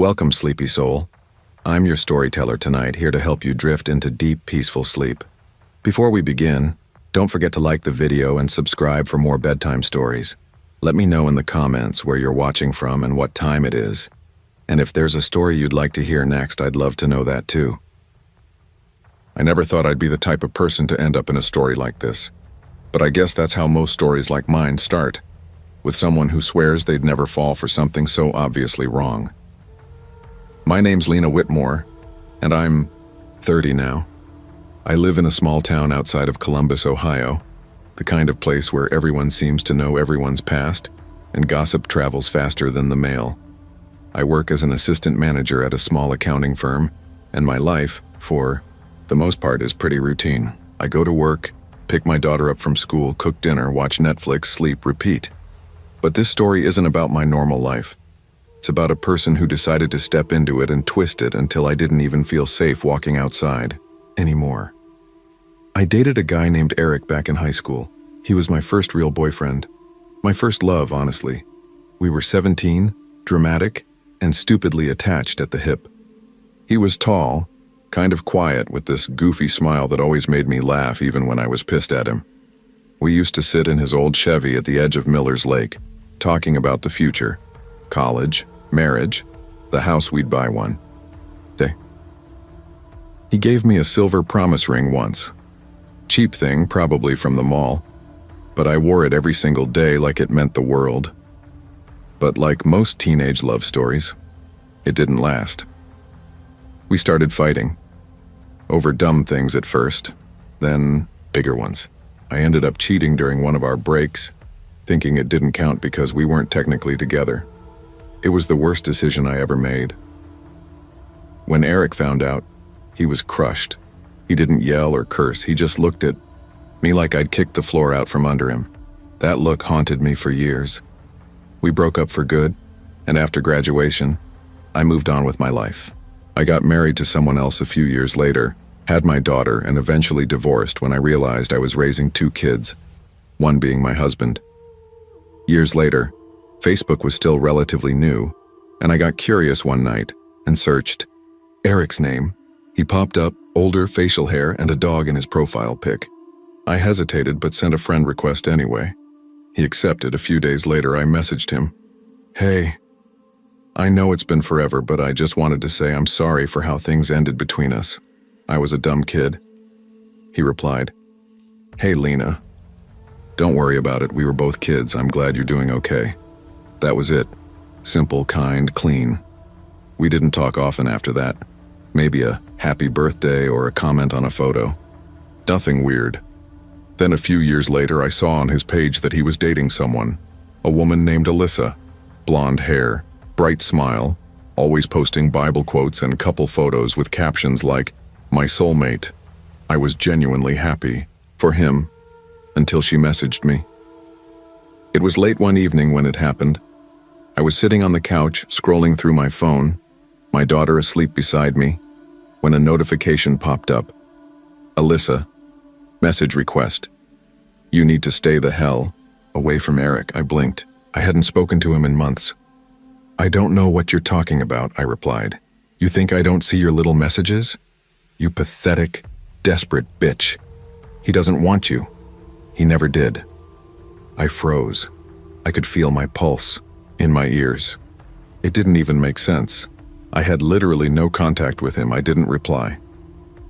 Welcome, sleepy soul. I'm your storyteller tonight, here to help you drift into deep, peaceful sleep. Before we begin, don't forget to like the video and subscribe for more bedtime stories. Let me know in the comments where you're watching from and what time it is. And if there's a story you'd like to hear next, I'd love to know that too. I never thought I'd be the type of person to end up in a story like this. But I guess that's how most stories like mine start, with someone who swears they'd never fall for something so obviously wrong. My name's Lena Whitmore, and I'm 30 now. I live in a small town outside of Columbus, Ohio, the kind of place where everyone seems to know everyone's past, and gossip travels faster than the mail. I work as an assistant manager at a small accounting firm, and my life, for the most part, is pretty routine. I go to work, pick my daughter up from school, cook dinner, watch Netflix, sleep, repeat. But this story isn't about my normal life. It's about a person who decided to step into it and twist it until I didn't even feel safe walking outside anymore. I dated a guy named Eric back in high school. He was my first real boyfriend. My first love, honestly. We were 17, dramatic, and stupidly attached at the hip. He was tall, kind of quiet, with this goofy smile that always made me laugh even when I was pissed at him. We used to sit in his old Chevy at the edge of Miller's Lake, talking about the future, college, marriage, the house we'd buy one day. He gave me a silver promise ring once. Cheap thing, probably from the mall, but I wore it every single day like it meant the world. But like most teenage love stories, it didn't last. We started fighting. Over dumb things at first, then bigger ones. I ended up cheating during one of our breaks, thinking it didn't count because we weren't technically together. It was the worst decision I ever made. When Eric found out, he was crushed. He didn't yell or curse, he just looked at me like I'd kicked the floor out from under him. That look haunted me for years. We broke up for good, and after graduation, I moved on with my life. I got married to someone else a few years later, had my daughter, and eventually divorced when I realized I was raising 2 kids, one being my husband. Years later, Facebook was still relatively new, and I got curious one night and searched Eric's name. He popped up, older, facial hair, and a dog in his profile pic. I hesitated but sent a friend request anyway. He accepted. A few days later, I messaged him. "Hey, I know it's been forever, but I just wanted to say I'm sorry for how things ended between us. I was a dumb kid." He replied, "Hey, Lena. Don't worry about it. We were both kids. I'm glad you're doing okay." That was it. Simple, kind, clean. We didn't talk often after that. Maybe a happy birthday or a comment on a photo. Nothing weird. Then a few years later, I saw on his page that he was dating someone, a woman named Alyssa. Blonde hair, bright smile, always posting Bible quotes and couple photos with captions like, "My soulmate." I was genuinely happy for him until she messaged me. It was late one evening when it happened. I was sitting on the couch, scrolling through my phone, my daughter asleep beside me, when a notification popped up. "Alyssa, message request. You need to stay the hell away from Eric." I blinked. I hadn't spoken to him in months. "I don't know what you're talking about," I replied. "You think I don't see your little messages? You pathetic, desperate bitch. He doesn't want you. He never did." I froze. I could feel my pulse in my ears. It didn't even make sense. I had literally no contact with him. I didn't reply.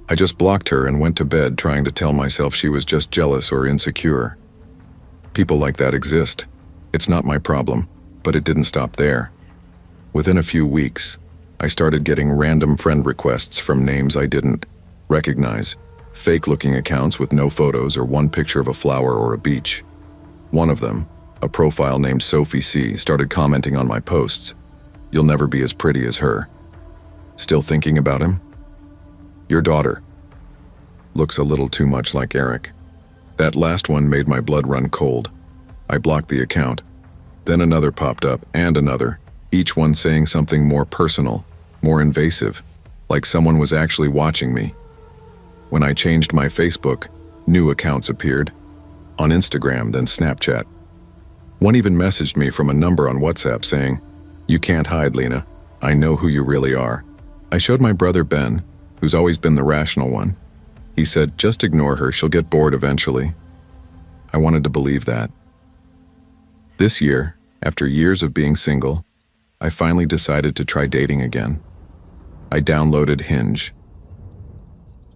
I just blocked her and went to bed trying to tell myself she was just jealous or insecure. People like that exist. It's not my problem, but it didn't stop there. Within a few weeks, I started getting random friend requests from names I didn't recognize, fake-looking accounts with no photos or one picture of a flower or a beach. One of them, a profile named Sophie C., started commenting on my posts. "You'll never be as pretty as her. Still thinking about him? Your daughter looks a little too much like Eric." That last one made my blood run cold. I blocked the account. Then another popped up, and another, each one saying something more personal, more invasive, like someone was actually watching me. When I changed my Facebook, new accounts appeared, on Instagram, then Snapchat. One even messaged me from a number on WhatsApp saying, "You can't hide, Lena. I know who you really are. I showed my brother Ben, who's always been the rational one. He said, just ignore her, she'll get bored eventually. I wanted to believe that. This year, after years of being single, I finally decided to try dating again. I downloaded Hinge.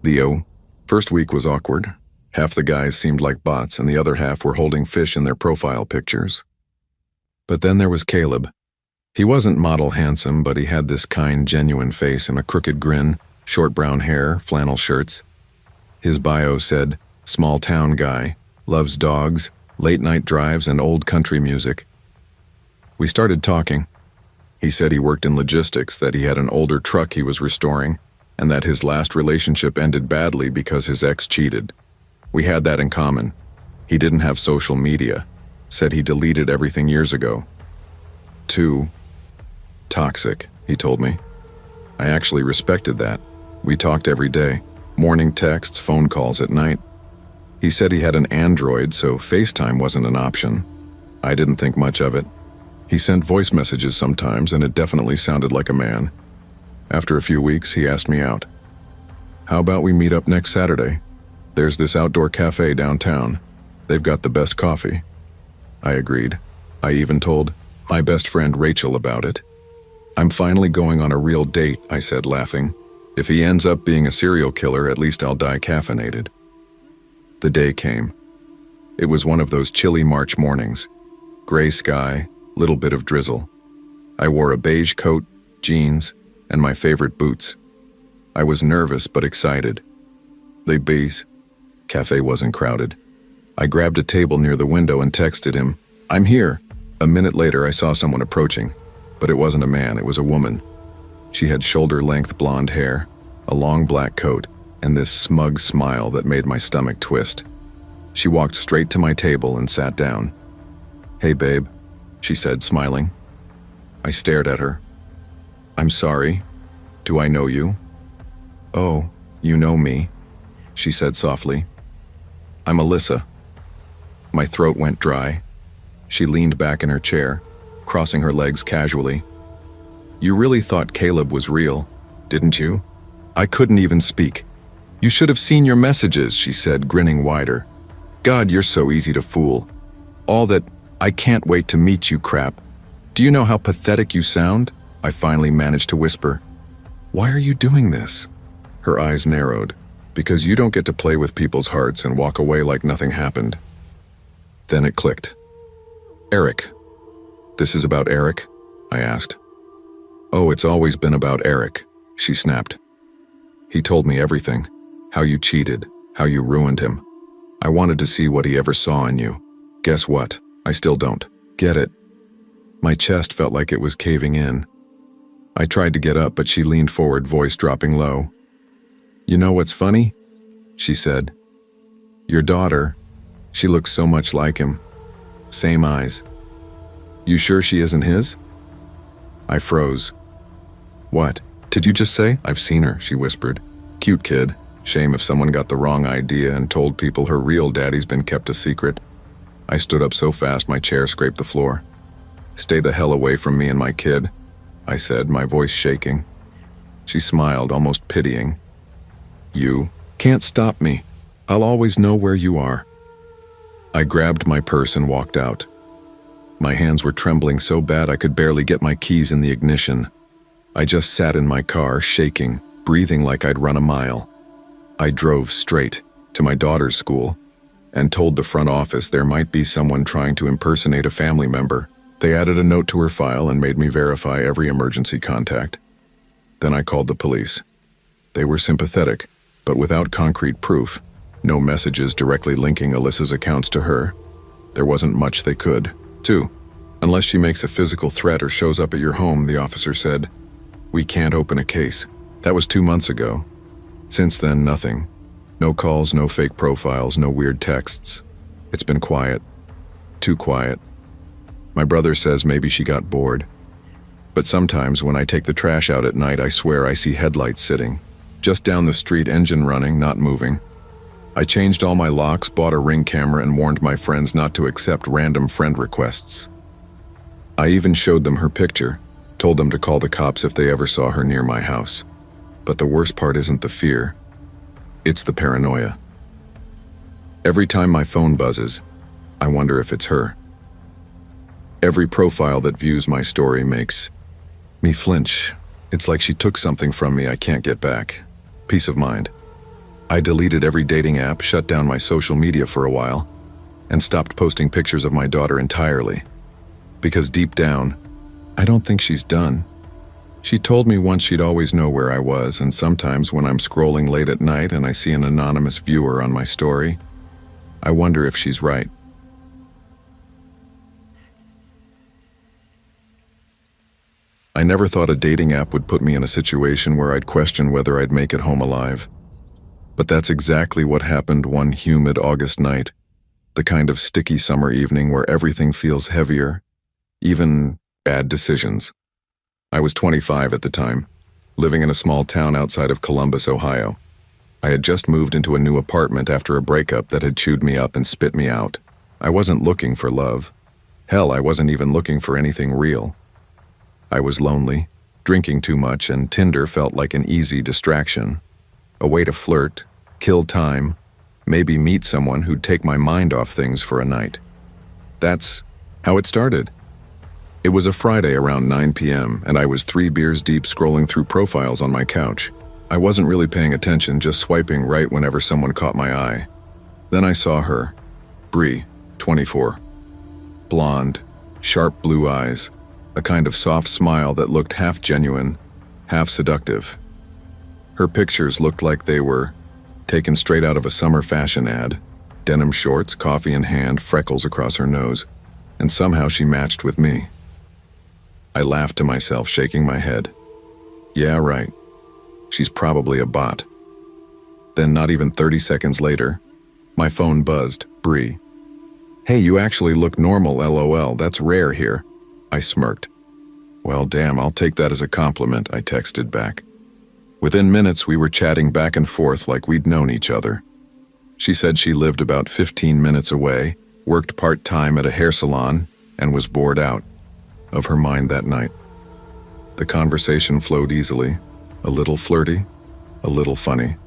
Leo, first week was awkward. Half the guys seemed like bots and the other half were holding fish in their profile pictures. But then there was Caleb. He wasn't model handsome, but he had this kind, genuine face and a crooked grin, short brown hair, flannel shirts. His bio said, small town guy, loves dogs, late night drives, and old country music. We started talking. He said he worked in logistics, that he had an older truck he was restoring, and that his last relationship ended badly because his ex cheated. We had that in common. He didn't have social media. Said he deleted everything years ago. 2. Toxic, he told me. I actually respected that. We talked every day. Morning texts, phone calls at night. He said he had an Android, so FaceTime wasn't an option. I didn't think much of it. He sent voice messages sometimes, and it definitely sounded like a man. After a few weeks, he asked me out. How about we meet up next Saturday? There's this outdoor cafe downtown. They've got the best coffee. I agreed. I even told my best friend Rachel about it. I'm finally going on a real date, I said, laughing. If he ends up being a serial killer, at least I'll die caffeinated. The day came. It was one of those chilly March mornings. Gray sky, little bit of drizzle. I wore a beige coat, jeans, and my favorite boots. I was nervous but excited. Les Bees. Cafe wasn't crowded. I grabbed a table near the window and texted him, I'm here. A minute later, I saw someone approaching, but it wasn't a man, it was a woman. She had shoulder-length blonde hair, a long black coat, and this smug smile that made my stomach twist. She walked straight to my table and sat down. Hey, babe, she said, smiling. I stared at her. I'm sorry. Do I know you? Oh, you know me, she said softly. I'm Alyssa. My throat went dry. She leaned back in her chair, crossing her legs casually. You really thought Caleb was real, didn't you? I couldn't even speak. You should have seen your messages, she said, grinning wider. God, you're so easy to fool. All that, I can't wait to meet you crap. Do you know how pathetic you sound? I finally managed to whisper. Why are you doing this? Her eyes narrowed. Because you don't get to play with people's hearts and walk away like nothing happened. Then it clicked. Eric. This is about Eric? I asked. Oh, it's always been about Eric, she snapped. He told me everything. How you cheated, how you ruined him. I wanted to see what he ever saw in you. Guess what? I still don't get it. My chest felt like it was caving in. I tried to get up, but she leaned forward, voice dropping low. You know what's funny? She said. Your daughter, she looks so much like him. Same eyes. You sure she isn't his? I froze. What? Did you just say? I've seen her, she whispered. Cute kid. Shame if someone got the wrong idea and told people her real daddy's been kept a secret. I stood up so fast my chair scraped the floor. Stay the hell away from me and my kid, I said, my voice shaking. She smiled, almost pitying. You can't stop me. I'll always know where you are. I grabbed my purse and walked out. My hands were trembling so bad I could barely get my keys in the ignition. I just sat in my car, shaking, breathing like I'd run a mile. I drove straight to my daughter's school and told the front office there might be someone trying to impersonate a family member. They added a note to her file and made me verify every emergency contact. Then I called the police. They were sympathetic, but without concrete proof, no messages directly linking Alyssa's accounts to her. There wasn't much they could. 2. Unless she makes a physical threat or shows up at your home, the officer said. We can't open a case. That was 2 months ago. Since then, nothing. No calls, no fake profiles, no weird texts. It's been quiet. Too quiet. My brother says maybe she got bored. But sometimes when I take the trash out at night, I swear I see headlights sitting. Just down the street, engine running, not moving. I changed all my locks, bought a Ring camera, and warned my friends not to accept random friend requests. I even showed them her picture. Told them to call the cops if they ever saw her near my house. But the worst part isn't the fear. It's the paranoia. Every time my phone buzzes, I wonder if it's her. Every profile that views my story makes me flinch. It's like she took something from me I can't get back. Peace of mind. I deleted every dating app, shut down my social media for a while, and stopped posting pictures of my daughter entirely. Because deep down, I don't think she's done. She told me once she'd always know where I was, and sometimes when I'm scrolling late at night and I see an anonymous viewer on my story, I wonder if she's right. I never thought a dating app would put me in a situation where I'd question whether I'd make it home alive. But that's exactly what happened one humid August night, the kind of sticky summer evening where everything feels heavier, even bad decisions. I was 25 at the time, living in a small town outside of Columbus, Ohio. I had just moved into a new apartment after a breakup that had chewed me up and spit me out. I wasn't looking for love. Hell, I wasn't even looking for anything real. I was lonely, drinking too much, and Tinder felt like an easy distraction. A way to flirt, kill time, maybe meet someone who'd take my mind off things for a night. That's how it started. It was a Friday around 9 p.m., and I was 3 beers deep scrolling through profiles on my couch. I wasn't really paying attention, just swiping right whenever someone caught my eye. Then I saw her, Bree, 24. Blonde, sharp blue eyes, a kind of soft smile that looked half genuine, half seductive. Her pictures looked like they were taken straight out of a summer fashion ad. Denim shorts, coffee in hand, freckles across her nose, and somehow she matched with me. I laughed to myself, shaking my head. Yeah, right. She's probably a bot. Then not even 30 seconds later, my phone buzzed. Bree. Hey, you actually look normal, LOL. That's rare here. I smirked. Well, damn, I'll take that as a compliment, I texted back. Within minutes, we were chatting back and forth like we'd known each other. She said she lived about 15 minutes away, worked part-time at a hair salon, and was bored out of her mind that night. The conversation flowed easily, a little flirty, a little funny.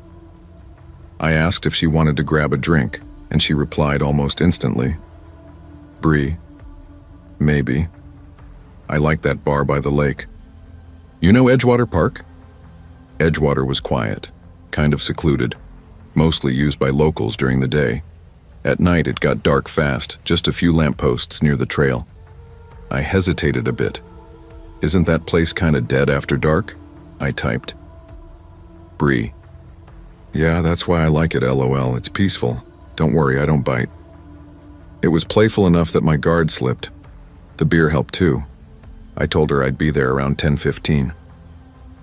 I asked if she wanted to grab a drink, and she replied almost instantly, Bree, maybe. I like that bar by the lake. You know Edgewater Park? Edgewater was quiet, kind of secluded, mostly used by locals during the day. At night it got dark fast, just a few lampposts near the trail. I hesitated a bit. Isn't that place kinda dead after dark? I typed. Bree. Yeah, that's why I like it, LOL. It's peaceful. Don't worry, I don't bite. It was playful enough that my guard slipped. The beer helped too. I told her I'd be there around 10:15.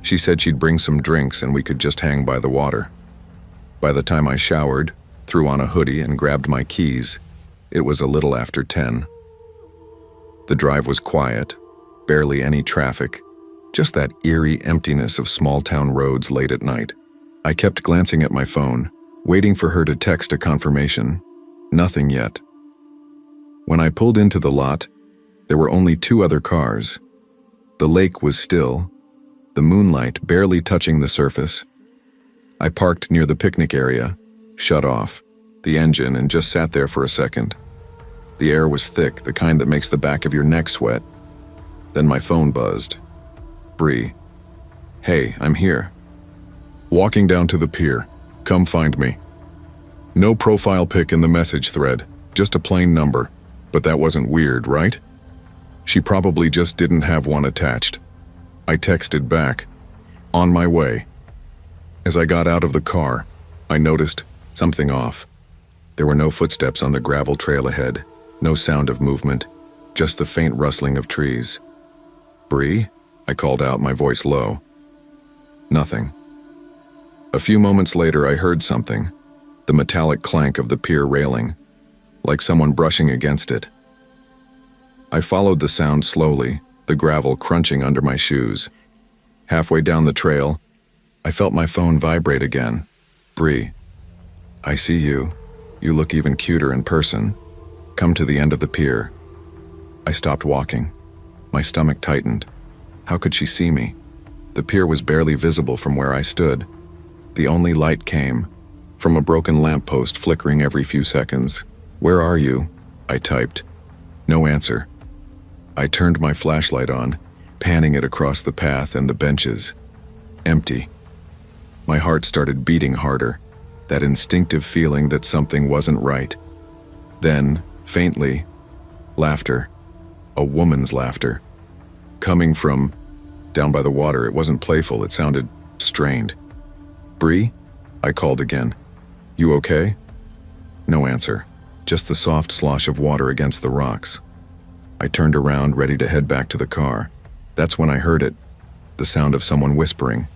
She said she'd bring some drinks and we could just hang by the water. By the time I showered, threw on a hoodie and grabbed my keys, it was a little after 10. The drive was quiet, barely any traffic, just that eerie emptiness of small-town roads late at night. I kept glancing at my phone, waiting for her to text a confirmation. Nothing yet. When I pulled into the lot, there were only 2 other cars. The lake was still, the moonlight barely touching the surface. I parked near the picnic area, shut off the engine, and just sat there for a second. The air was thick, the kind that makes the back of your neck sweat. Then my phone buzzed. Bree. Hey, I'm here. Walking down to the pier. Come find me. No profile pic in the message thread, just a plain number. But that wasn't weird, right? She probably just didn't have one attached. I texted back. On my way. As I got out of the car, I noticed something off. There were no footsteps on the gravel trail ahead, no sound of movement, just the faint rustling of trees. Bree? I called out, my voice low. Nothing. A few moments later, I heard something, the metallic clank of the pier railing, like someone brushing against it. I followed the sound slowly, the gravel crunching under my shoes. Halfway down the trail, I felt my phone vibrate again. Bree. I see you. You look even cuter in person. Come to the end of the pier. I stopped walking. My stomach tightened. How could she see me? The pier was barely visible from where I stood. The only light came from a broken lamppost flickering every few seconds. "Where are you?" I typed. No answer. I turned my flashlight on, panning it across the path and the benches. Empty. My heart started beating harder, that instinctive feeling that something wasn't right. Then, faintly, laughter. A woman's laughter. Coming from down by the water. It wasn't playful, it sounded strained. "Bree?" I called again. "You okay?" No answer, just the soft slosh of water against the rocks. I turned around, ready to head back to the car. That's when I heard it, the sound of someone whispering.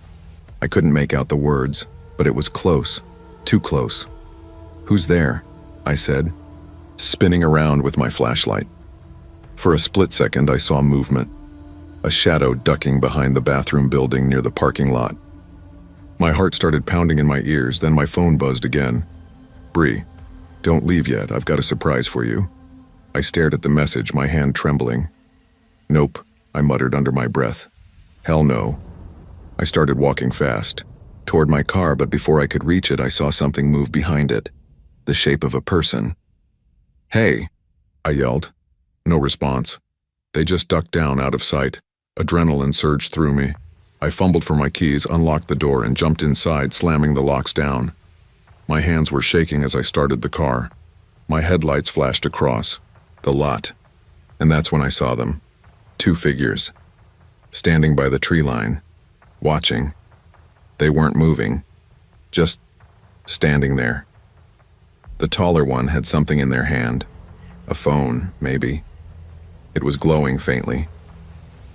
I couldn't make out the words, but it was close, too close. "Who's there?" I said, spinning around with my flashlight. For a split second, I saw movement, a shadow ducking behind the bathroom building near the parking lot. My heart started pounding in my ears, then my phone buzzed again. "Bree, don't leave yet, I've got a surprise for you." I stared at the message, my hand trembling. "Nope," I muttered under my breath. "Hell no." I started walking fast, toward my car, but before I could reach it, I saw something move behind it, the shape of a person. "Hey," I yelled. No response. They just ducked down out of sight. Adrenaline surged through me. I fumbled for my keys, unlocked the door, and jumped inside, slamming the locks down. My hands were shaking as I started the car. My headlights flashed across the lot, and that's when I saw them. 2 figures, standing by the tree line, watching. They weren't moving, just standing there. The taller one had something in their hand, a phone, maybe. It was glowing faintly.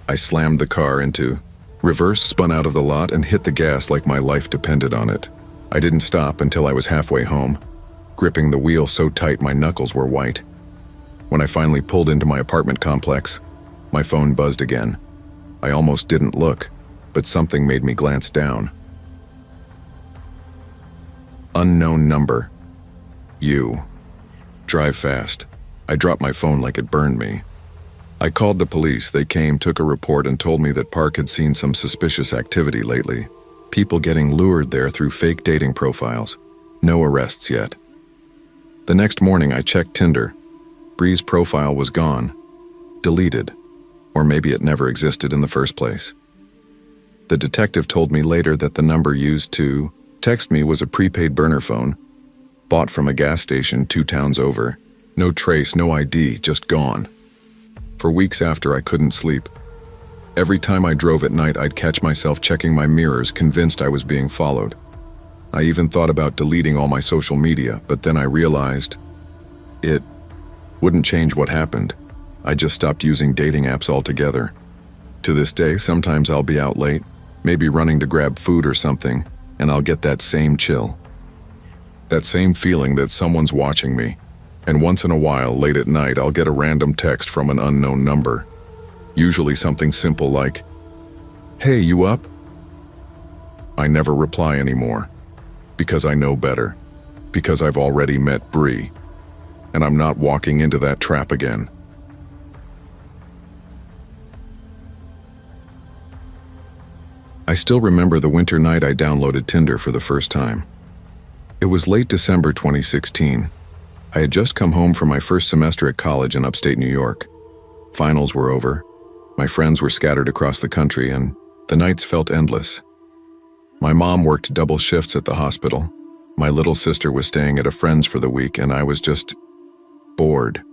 I slammed the car into reverse, spun out of the lot, and hit the gas like my life depended on it. I didn't stop until I was halfway home, gripping the wheel so tight my knuckles were white. When I finally pulled into my apartment complex, my phone buzzed again. I almost didn't look, but something made me glance down. Unknown number. You. Drive fast. I dropped my phone like it burned me. I called the police. They came, took a report, and told me that Park had seen some suspicious activity lately. People getting lured there through fake dating profiles. No arrests yet. The next morning I checked Tinder. Bree's profile was gone. Deleted. Or maybe it never existed in the first place. The detective told me later that the number used to text me was a prepaid burner phone, bought from a gas station 2 towns over. No trace, no ID, just gone. For weeks after, I couldn't sleep. Every time I drove at night, I'd catch myself checking my mirrors, convinced I was being followed. I even thought about deleting all my social media, but then I realized it wouldn't change what happened. I just stopped using dating apps altogether. To this day, sometimes I'll be out late, maybe running to grab food or something, and I'll get that same chill. That same feeling that someone's watching me. And once in a while, late at night, I'll get a random text from an unknown number. Usually something simple like, "Hey, you up?" I never reply anymore, because I know better, because I've already met Bree, and I'm not walking into that trap again. I still remember the winter night I downloaded Tinder for the first time. It was late December 2016. I had just come home from my first semester at college in upstate New York. Finals were over. My friends were scattered across the country, and the nights felt endless. My mom worked double shifts at the hospital. My little sister was staying at a friend's for the week, and I was just bored.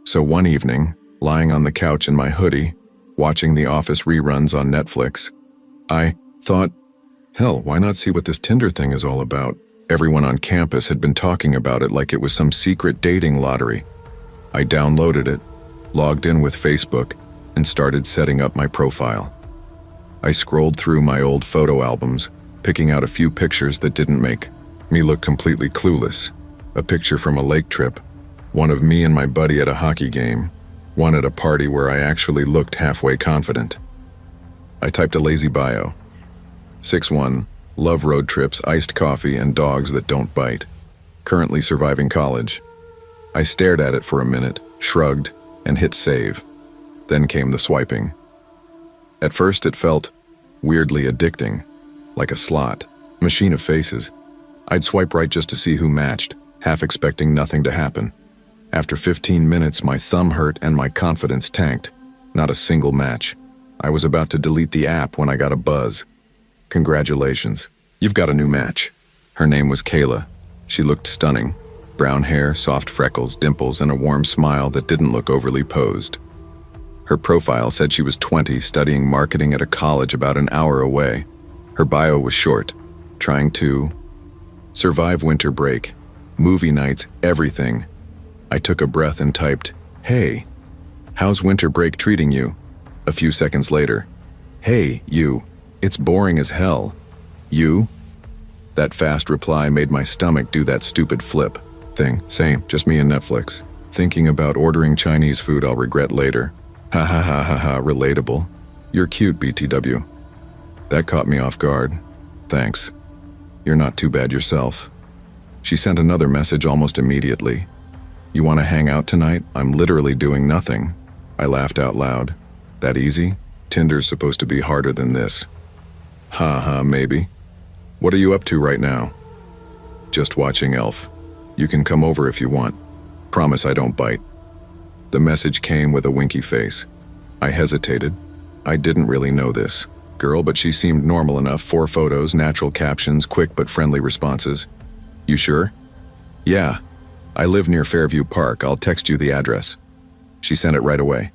So one evening, lying on the couch in my hoodie, watching The Office reruns on Netflix, I thought, hell, why not see what this Tinder thing is all about? Everyone on campus had been talking about it like it was some secret dating lottery. I downloaded it, logged in with Facebook, and started setting up my profile. I scrolled through my old photo albums, picking out a few pictures that didn't make me look completely clueless. A picture from a lake trip, one of me and my buddy at a hockey game, one at a party where I actually looked halfway confident. I typed a lazy bio. 6'1", love road trips, iced coffee, and dogs that don't bite. Currently surviving college. I stared at it for a minute, shrugged, and hit save. Then came the swiping. At first it felt weirdly addicting, like a slot, machine of faces. I'd swipe right just to see who matched, half expecting nothing to happen. After 15 minutes, my thumb hurt and my confidence tanked. Not a single match. I was about to delete the app when I got a buzz. Congratulations, you've got a new match. Her name was Kayla. She looked stunning. Brown hair, soft freckles, dimples, and a warm smile that didn't look overly posed. Her profile said she was 20, studying marketing at a college about an hour away. Her bio was short, trying to survive winter break, movie nights, everything. I took a breath and typed, "Hey, how's winter break treating you?" A few seconds later, "Hey, you, it's boring as hell." "You?" That fast reply made my stomach do that stupid flip thing. Same, just me and Netflix. Thinking about ordering Chinese food I'll regret later. Ha ha ha ha ha, relatable. You're cute, BTW. That caught me off guard. Thanks. You're not too bad yourself. She sent another message almost immediately. "You want to hang out tonight? I'm literally doing nothing." I laughed out loud. That easy? Tinder's supposed to be harder than this. Ha ha, maybe. What are you up to right now? Just watching Elf. You can come over if you want. Promise I don't bite. The message came with a winky face. I hesitated. I didn't really know this girl, but she seemed normal enough. 4 photos, natural captions, quick but friendly responses. "You sure?" "Yeah. I live near Fairview Park. I'll text you the address." She sent it right away.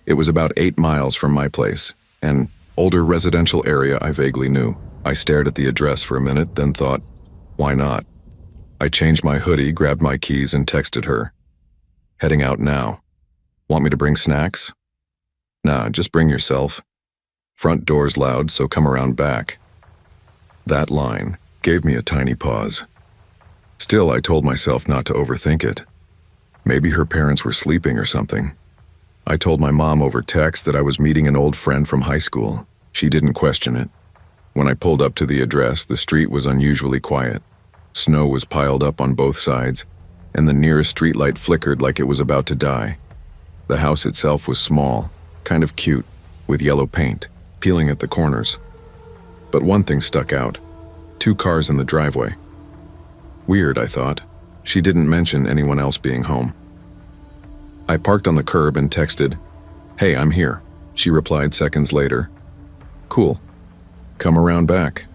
It was about 8 miles from my place, an older residential area I vaguely knew. I stared at the address for a minute, then thought, why not? I changed my hoodie, grabbed my keys, and texted her. "Heading out now. Want me to bring snacks?" "Nah, just bring yourself. Front door's loud, so come around back." That line gave me a tiny pause. Still, I told myself not to overthink it. Maybe her parents were sleeping or something. I told my mom over text that I was meeting an old friend from high school. She didn't question it. When I pulled up to the address, the street was unusually quiet. Snow was piled up on both sides, and the nearest streetlight flickered like it was about to die. The house itself was small, kind of cute, with yellow paint, peeling at the corners. But one thing stuck out. 2 cars in the driveway. Weird, I thought. She didn't mention anyone else being home. I parked on the curb and texted, "Hey, I'm here." She replied seconds later, "Cool. Come around back."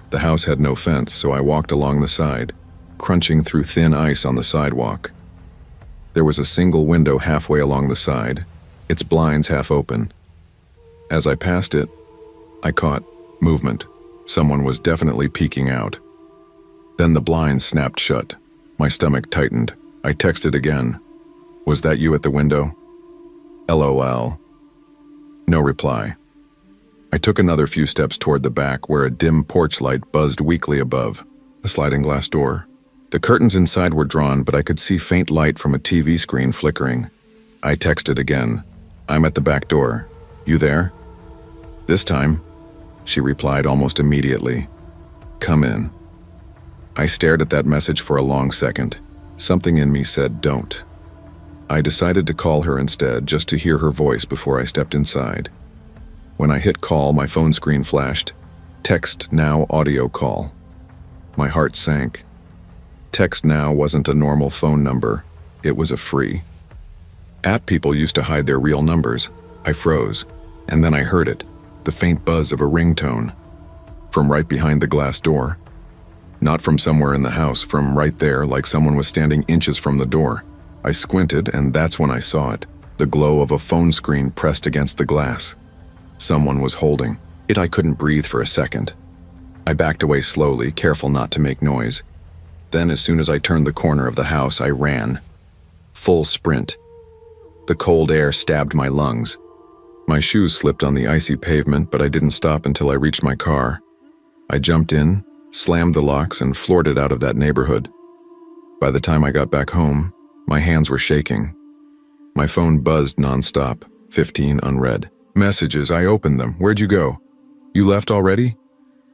The house had no fence, so I walked along the side, crunching through thin ice on the sidewalk. There was a single window halfway along the side, its blinds half open. As I passed it, I caught movement. Someone was definitely peeking out. Then the blinds snapped shut. My stomach tightened. I texted again. "Was that you at the window?" LOL. No reply. I took another few steps toward the back where a dim porch light buzzed weakly above, a sliding glass door. The curtains inside were drawn, but I could see faint light from a TV screen flickering. I texted again. "I'm at the back door. You there?" This time, she replied almost immediately. "Come in." I stared at that message for a long second. Something in me said don't. I decided to call her instead, just to hear her voice before I stepped inside. When I hit call, my phone screen flashed. Text now audio call. My heart sank. Text now wasn't a normal phone number. It was a free. App people used to hide their real numbers. I froze, and then I heard it, the faint buzz of a ringtone. From right behind the glass door. Not from somewhere in the house, from right there, like someone was standing inches from the door. I squinted, and that's when I saw it, the glow of a phone screen pressed against the glass. Someone was holding it. I couldn't breathe for a second. I backed away slowly, careful not to make noise. Then, as soon as I turned the corner of the house, I ran. Full sprint. The cold air stabbed my lungs. My shoes slipped on the icy pavement, but I didn't stop until I reached my car. I jumped in, slammed the locks, and floored it out of that neighborhood. By the time I got back home, my hands were shaking. My phone buzzed nonstop, 15 unread. Messages, I opened them. "Where'd you go? You left already?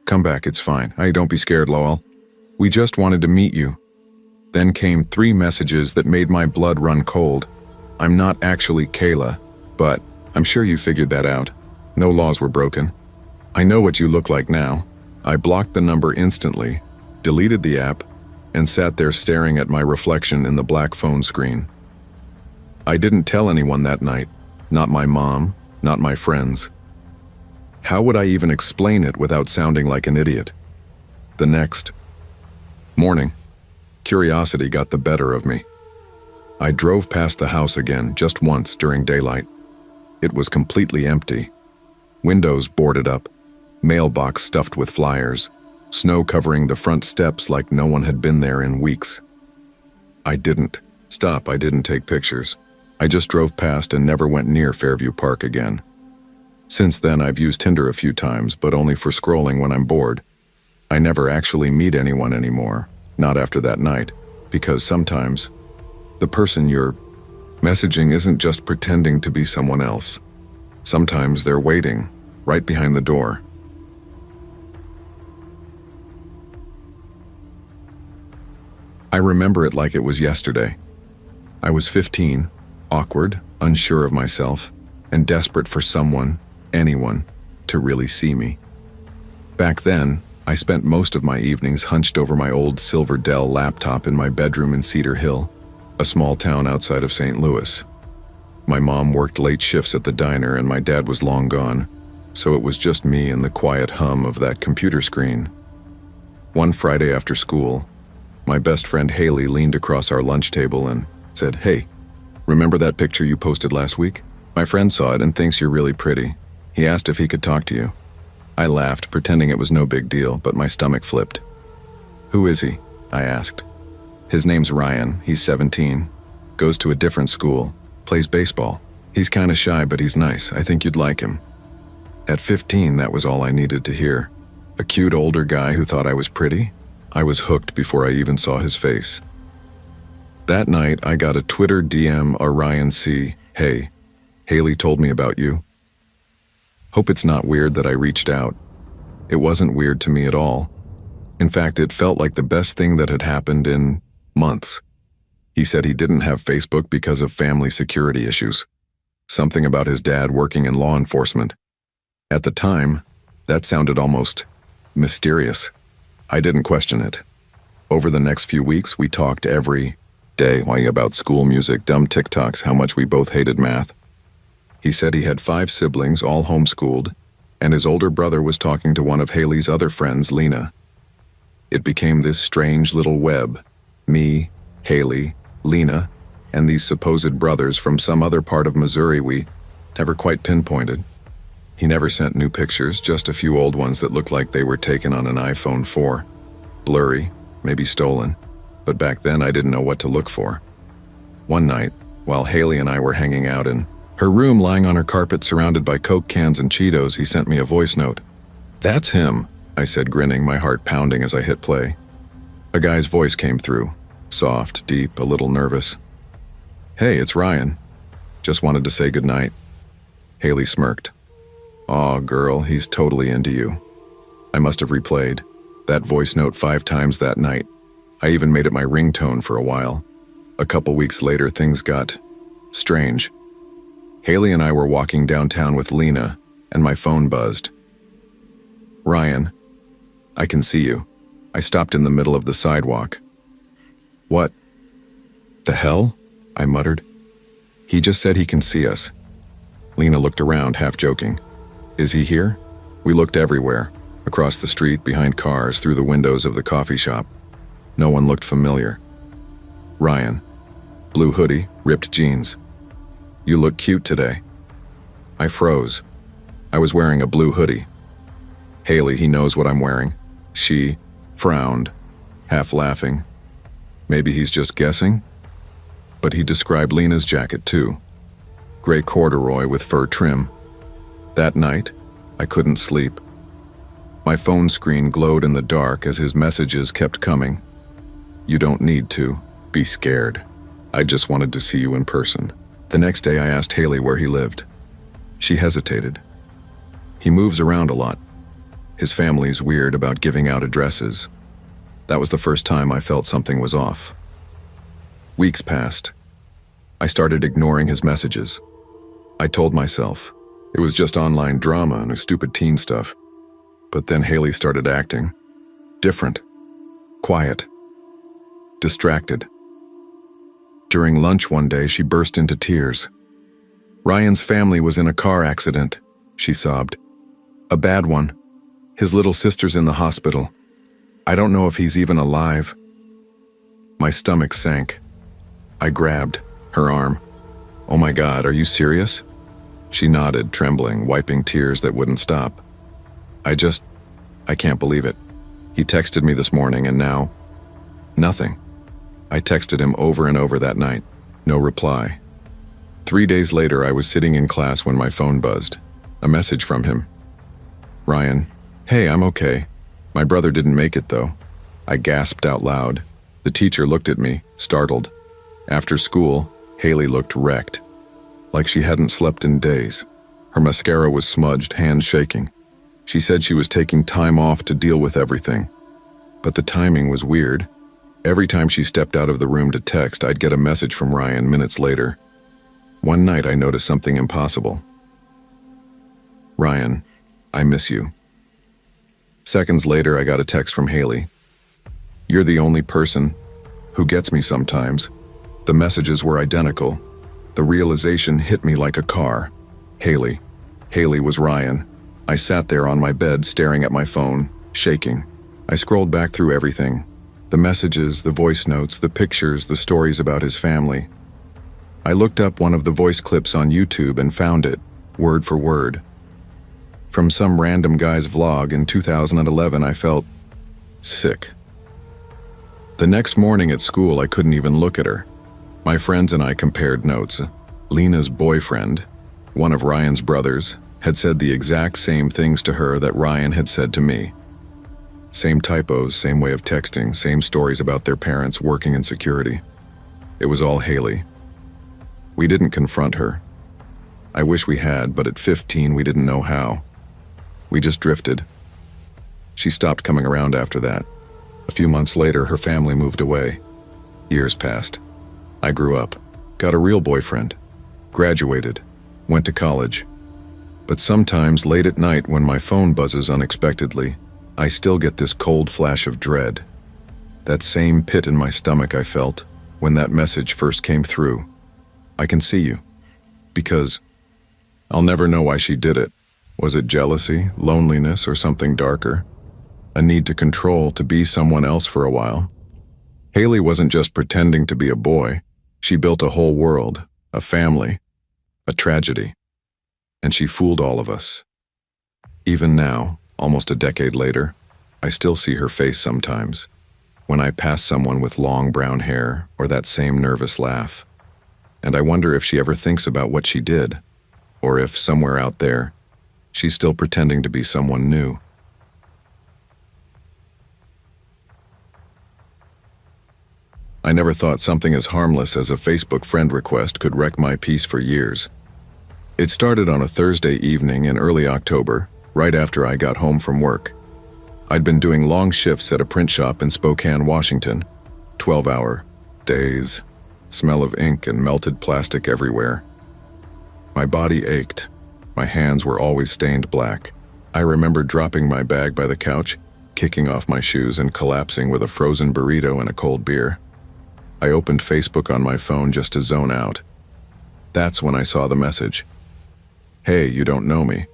Come back, it's fine. Don't be scared, lol. We just wanted to meet you." Then came 3 messages that made my blood run cold. "I'm not actually Kayla, but I'm sure you figured that out. No laws were broken. I know what you look like now. I blocked the number instantly, deleted the app, and sat there staring at my reflection in the black phone screen. I didn't tell anyone that night, not my mom, not my friends. How would I even explain it without sounding like an idiot? The next morning, curiosity got the better of me. I drove past the house again just once during daylight. It was completely empty. Windows boarded up, mailbox stuffed with flyers, snow covering the front steps like no one had been there in weeks. I didn't take pictures. I just drove past and never went near Fairview Park again. Since then, I've used Tinder a few times, but only for scrolling when I'm bored. I never actually meet anyone anymore, not after that night, because sometimes the person you're messaging isn't just pretending to be someone else. Sometimes they're waiting, right behind the door. I remember it like it was yesterday. I was 15, awkward, unsure of myself, and desperate for someone, anyone, to really see me. Back then, I spent most of my evenings hunched over my old silver Dell laptop in my bedroom in Cedar Hill, a small town outside of St. Louis. My mom worked late shifts at the diner and my dad was long gone, so it was just me and the quiet hum of that computer screen. One Friday after school, my best friend Haley leaned across our lunch table and said, "Hey, remember that picture you posted last week? My friend saw it and thinks you're really pretty. He asked if he could talk to you." I laughed, pretending it was no big deal, but my stomach flipped. "Who is he?" I asked. "His name's Ryan. He's 17. Goes to a different school. Plays baseball. He's kinda shy, but he's nice. I think you'd like him." At 15, that was all I needed to hear. A cute older guy who thought I was pretty? I was hooked before I even saw his face. That night, I got a Twitter DM, Ryan C. "Hey, Haley told me about you." Hope it's not weird that I reached out. It wasn't weird to me at all. In fact, it felt like the best thing that had happened in months. He said he didn't have Facebook because of family security issues. Something about his dad working in law enforcement. At the time, that sounded almost mysterious. I didn't question it. Over the next few weeks, we talked every day about school music, dumb TikToks, how much we both hated math. He said he had 5 siblings, all homeschooled, and his older brother was talking to one of Haley's other friends, Lena. It became this strange little web. Me, Haley, Lena, and these supposed brothers from some other part of Missouri we never quite pinpointed. He never sent new pictures, just a few old ones that looked like they were taken on an iPhone 4. Blurry, maybe stolen, but back then I didn't know what to look for. One night, while Haley and I were hanging out in her room lying on her carpet surrounded by Coke cans and Cheetos, he sent me a voice note. "That's him," I said, grinning, my heart pounding as I hit play. A guy's voice came through, soft, deep, a little nervous. "Hey, it's Ryan. Just wanted to say goodnight." Haley smirked. "Aw, girl, he's totally into you." I must have replayed that voice note 5 times that night. I even made it my ringtone for a while. A couple weeks later, things got strange. Haley and I were walking downtown with Lena, and my phone buzzed. "Ryan, I can see you." I stopped in the middle of the sidewalk. "What the hell?" I muttered. "He just said he can see us." Lena looked around, half joking. "Is he here?" We looked everywhere, across the street, behind cars, through the windows of the coffee shop. No one looked familiar. "Ryan. Blue hoodie, ripped jeans. You look cute today." I froze. I was wearing a blue hoodie. "Haley, he knows what I'm wearing." She frowned, half laughing. Maybe he's just guessing? But he described Lena's jacket too. Gray corduroy with fur trim. That night, I couldn't sleep. My phone screen glowed in the dark as his messages kept coming. "You don't need to be scared. I just wanted to see you in person." The next day I asked Haley where he lived. She hesitated. He moves around a lot. His family's weird about giving out addresses. That was the first time I felt something was off. Weeks passed. I started ignoring his messages. I told myself, It was just online drama and stupid teen stuff. But then Haley started acting. Different. Quiet. Distracted. During lunch one day, she burst into tears. Ryan's family was in a car accident, she sobbed. A bad one. His little sister's in the hospital. I don't know if he's even alive. My stomach sank. I grabbed her arm. Oh my God, are you serious? She nodded, trembling, wiping tears that wouldn't stop. I can't believe it. He texted me this morning and now, nothing. I texted him over and over that night. No reply. 3 days later, I was sitting in class when my phone buzzed. A message from him. Ryan, hey, I'm okay. My brother didn't make it though. I gasped out loud. The teacher looked at me, startled. After school, Haley looked wrecked. Like she hadn't slept in days. Her mascara was smudged, hands shaking. She said she was taking time off to deal with everything. But the timing was weird. Every time she stepped out of the room to text, I'd get a message from Ryan minutes later. One night I noticed something impossible. Ryan, I miss you. Seconds later, I got a text from Haley. You're the only person who gets me sometimes. The messages were identical. The realization hit me like a car. Haley. Haley was Ryan. I sat there on my bed staring at my phone, shaking. I scrolled back through everything. The messages, the voice notes, the pictures, the stories about his family. I looked up one of the voice clips on YouTube and found it, word for word. From some random guy's vlog in 2011, I felt sick. The next morning at school, I couldn't even look at her. My friends and I compared notes. Lena's boyfriend, one of Ryan's brothers, had said the exact same things to her that Ryan had said to me. Same typos, same way of texting, same stories about their parents working in security. It was all Haley. We didn't confront her. I wish we had, but at 15 we didn't know how. We just drifted. She stopped coming around after that. A few months later, her family moved away. Years passed. I grew up, got a real boyfriend, graduated, went to college. But sometimes late at night when my phone buzzes unexpectedly, I still get this cold flash of dread. That same pit in my stomach I felt when that message first came through. I can see you. Because I'll never know why she did it. Was it jealousy, loneliness, or something darker? A need to control, to be someone else for a while? Haley wasn't just pretending to be a boy. She built a whole world, a family, a tragedy. And she fooled all of us. Even now, almost a decade later, I still see her face sometimes. When I pass someone with long brown hair or that same nervous laugh. And I wonder if she ever thinks about what she did, or if somewhere out there, she's still pretending to be someone new. I never thought something as harmless as a Facebook friend request could wreck my peace for years. It started on a Thursday evening in early October, right after I got home from work. I'd been doing long shifts at a print shop in Spokane, Washington. 12-hour days, smell of ink and melted plastic everywhere. My body ached. My hands were always stained black. I remember dropping my bag by the couch, kicking off my shoes and collapsing with a frozen burrito and a cold beer. I opened Facebook on my phone just to zone out. That's when I saw the message. Hey, you don't know me,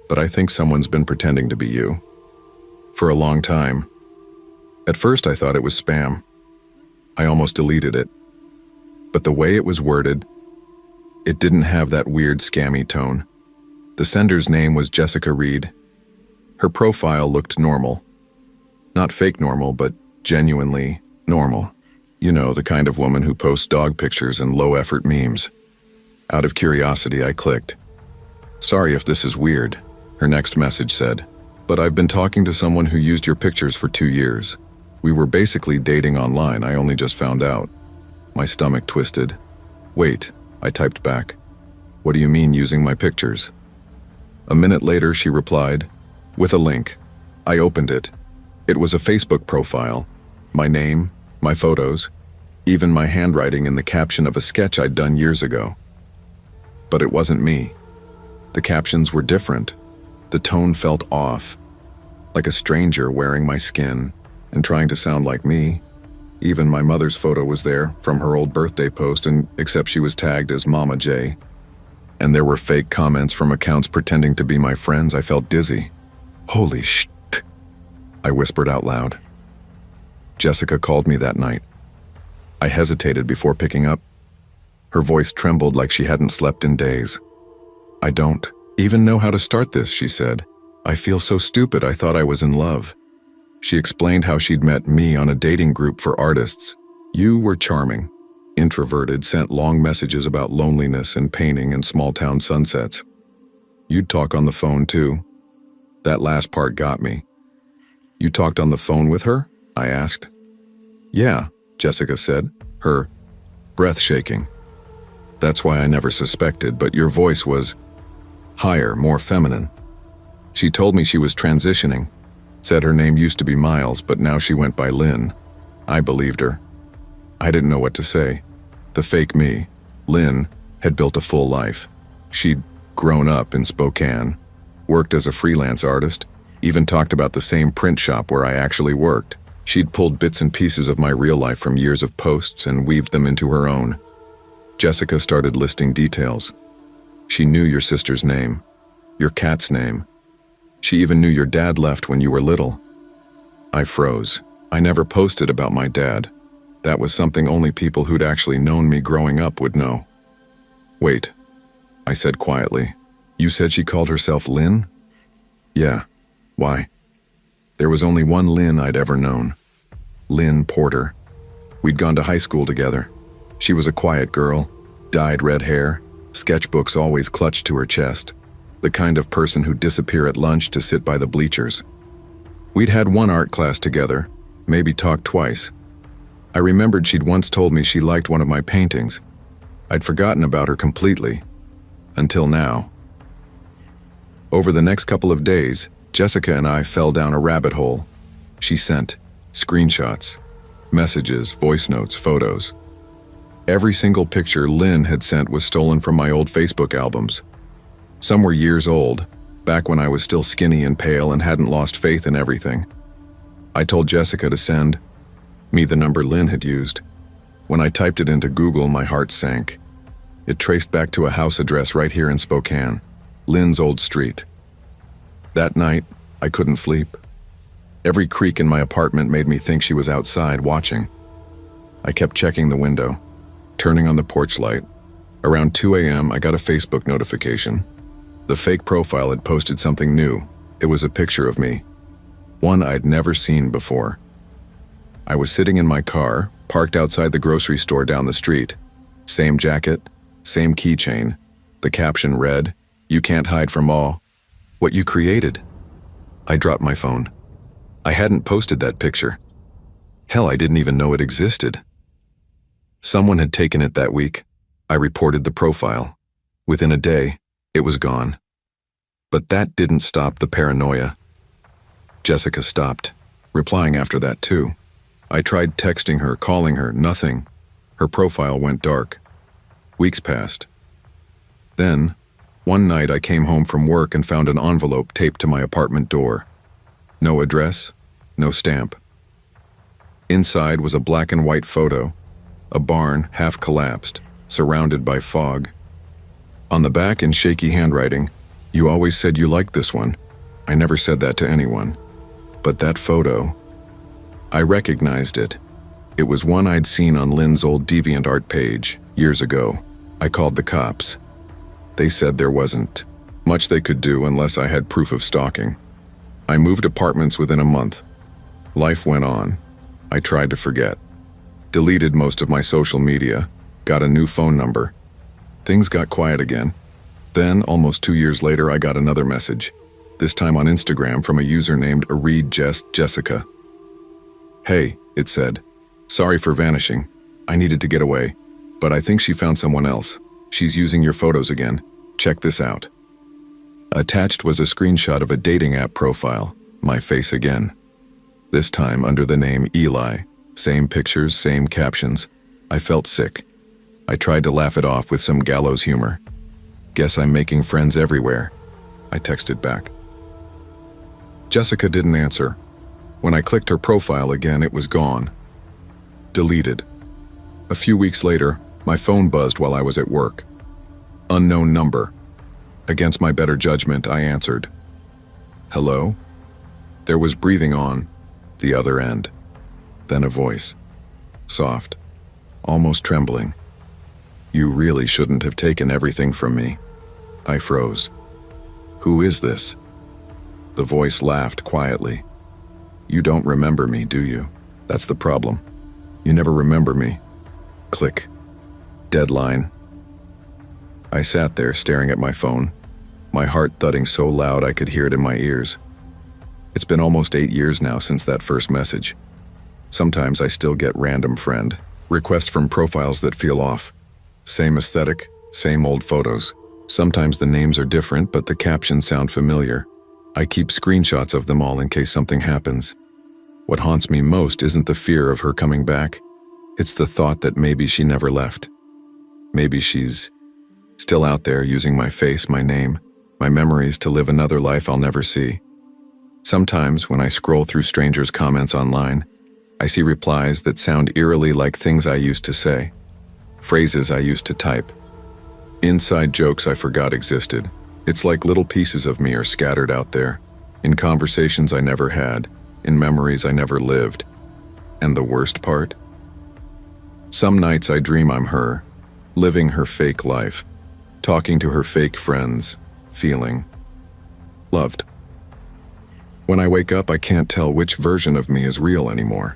but I think someone's been pretending to be you. For a long time. At first I thought it was spam. I almost deleted it. But the way it was worded, it didn't have that weird scammy tone. The sender's name was Jessica Reed. Her profile looked normal. Not fake normal, but genuinely normal. You know, the kind of woman who posts dog pictures and low-effort memes. Out of curiosity, I clicked. Sorry if this is weird, her next message said, but I've been talking to someone who used your pictures for 2 years. We were basically dating online, I only just found out. My stomach twisted. Wait, I typed back. What do you mean using my pictures? A minute later, she replied, with a link. I opened it. It was a Facebook profile. My name, my photos, even my handwriting in the caption of a sketch I'd done years ago. But it wasn't me. The captions were different. The tone felt off, like a stranger wearing my skin and trying to sound like me. Even my mother's photo was there from her old birthday post, and except she was tagged as Mama J. And there were fake comments from accounts pretending to be my friends. I felt dizzy. Holy shit, I whispered out loud. Jessica called me that night. I hesitated before picking up. Her voice trembled like she hadn't slept in days. I don't even know how to start this, she said. I feel so stupid, I thought I was in love. She explained how she'd met me on a dating group for artists. You were charming, introverted, sent long messages about loneliness and painting and small-town sunsets. You'd talk on the phone too. That last part got me. You talked on the phone with her? I asked. Yeah, Jessica said, her breath shaking. That's why I never suspected, but your voice was higher, more feminine. She told me she was transitioning, said her name used to be Miles, but now she went by Lynn. I believed her. I didn't know what to say. The fake me, Lynn, had built a full life. She'd grown up in Spokane, worked as a freelance artist, even talked about the same print shop where I actually worked. She'd pulled bits and pieces of my real life from years of posts and weaved them into her own. Jessica started listing details. She knew your sister's name, your cat's name. She even knew your dad left when you were little. I froze. I never posted about my dad. That was something only people who'd actually known me growing up would know. Wait, I said quietly. You said she called herself Lynn? Yeah. Why? There was only one Lynn I'd ever known. Lynn Porter. We'd gone to high school together. She was a quiet girl, dyed red hair, sketchbooks always clutched to her chest, the kind of person who'd disappear at lunch to sit by the bleachers. We'd had one art class together, maybe talked twice. I remembered she'd once told me she liked one of my paintings. I'd forgotten about her completely. Until now. Over the next couple of days, Jessica and I fell down a rabbit hole. She sent screenshots, messages, voice notes, photos. Every single picture Lynn had sent was stolen from my old Facebook albums. Some were years old, back when I was still skinny and pale and hadn't lost faith in everything. I told Jessica to send me the number Lynn had used. When I typed it into Google, my heart sank. It traced back to a house address right here in Spokane, Lynn's old street. That night, I couldn't sleep. Every creak in my apartment made me think she was outside watching. I kept checking the window, turning on the porch light. Around 2 a.m., I got a Facebook notification. The fake profile had posted something new. It was a picture of me, one I'd never seen before. I was sitting in my car, parked outside the grocery store down the street. Same jacket, same keychain. The caption read, "You can't hide from what you created." I dropped my phone. I hadn't posted that picture. Hell, I didn't even know it existed. Someone had taken it that week. I reported the profile. Within a day, it was gone. But that didn't stop the paranoia. Jessica stopped, replying after that too. I tried texting her, calling her, nothing. Her profile went dark. Weeks passed. Then, one night I came home from work and found an envelope taped to my apartment door. No address, no stamp. Inside was a black and white photo, a barn half collapsed, surrounded by fog. On the back in shaky handwriting, "You always said you liked this one." I never said that to anyone. But that photo, I recognized it. It was one I'd seen on Lynn's old DeviantArt page, years ago. I called the cops. They said there wasn't much they could do unless I had proof of stalking. I moved apartments within a month. Life went on. I tried to forget. Deleted most of my social media, got a new phone number. Things got quiet again. Then, almost 2 years later, I got another message, this time on Instagram from a user named Jessica. "Hey," it said, "sorry for vanishing. I needed to get away, but I think she found someone else. She's using your photos again. Check this out." Attached was a screenshot of a dating app profile, my face again. This time under the name Eli. Same pictures, same captions. I felt sick. I tried to laugh it off with some gallows humor. Guess I'm making friends everywhere, I texted back. Jessica didn't answer. When I clicked her profile again, it was gone. Deleted. A few weeks later, my phone buzzed while I was at work. Unknown number. Against my better judgment, I answered. Hello? There was breathing on the other end. Then a voice. Soft. Almost trembling. You really shouldn't have taken everything from me. I froze. Who is this? The voice laughed quietly. You don't remember me, do you? That's the problem. You never remember me. Click. Deadline. I sat there staring at my phone, my heart thudding so loud I could hear it in my ears. It's been almost 8 years now since that first message. Sometimes I still get random friend requests from profiles that feel off. Same aesthetic, same old photos. Sometimes the names are different, but the captions sound familiar. I keep screenshots of them all in case something happens. What haunts me most isn't the fear of her coming back. It's the thought that maybe she never left. Maybe she's still out there using my face, my name, my memories to live another life I'll never see. Sometimes when I scroll through strangers' comments online, I see replies that sound eerily like things I used to say, phrases I used to type, inside jokes I forgot existed. It's like little pieces of me are scattered out there, in conversations I never had, in memories I never lived. And the worst part? Some nights I dream I'm her, living her fake life, talking to her fake friends, feeling loved. When I wake up, I can't tell which version of me is real anymore.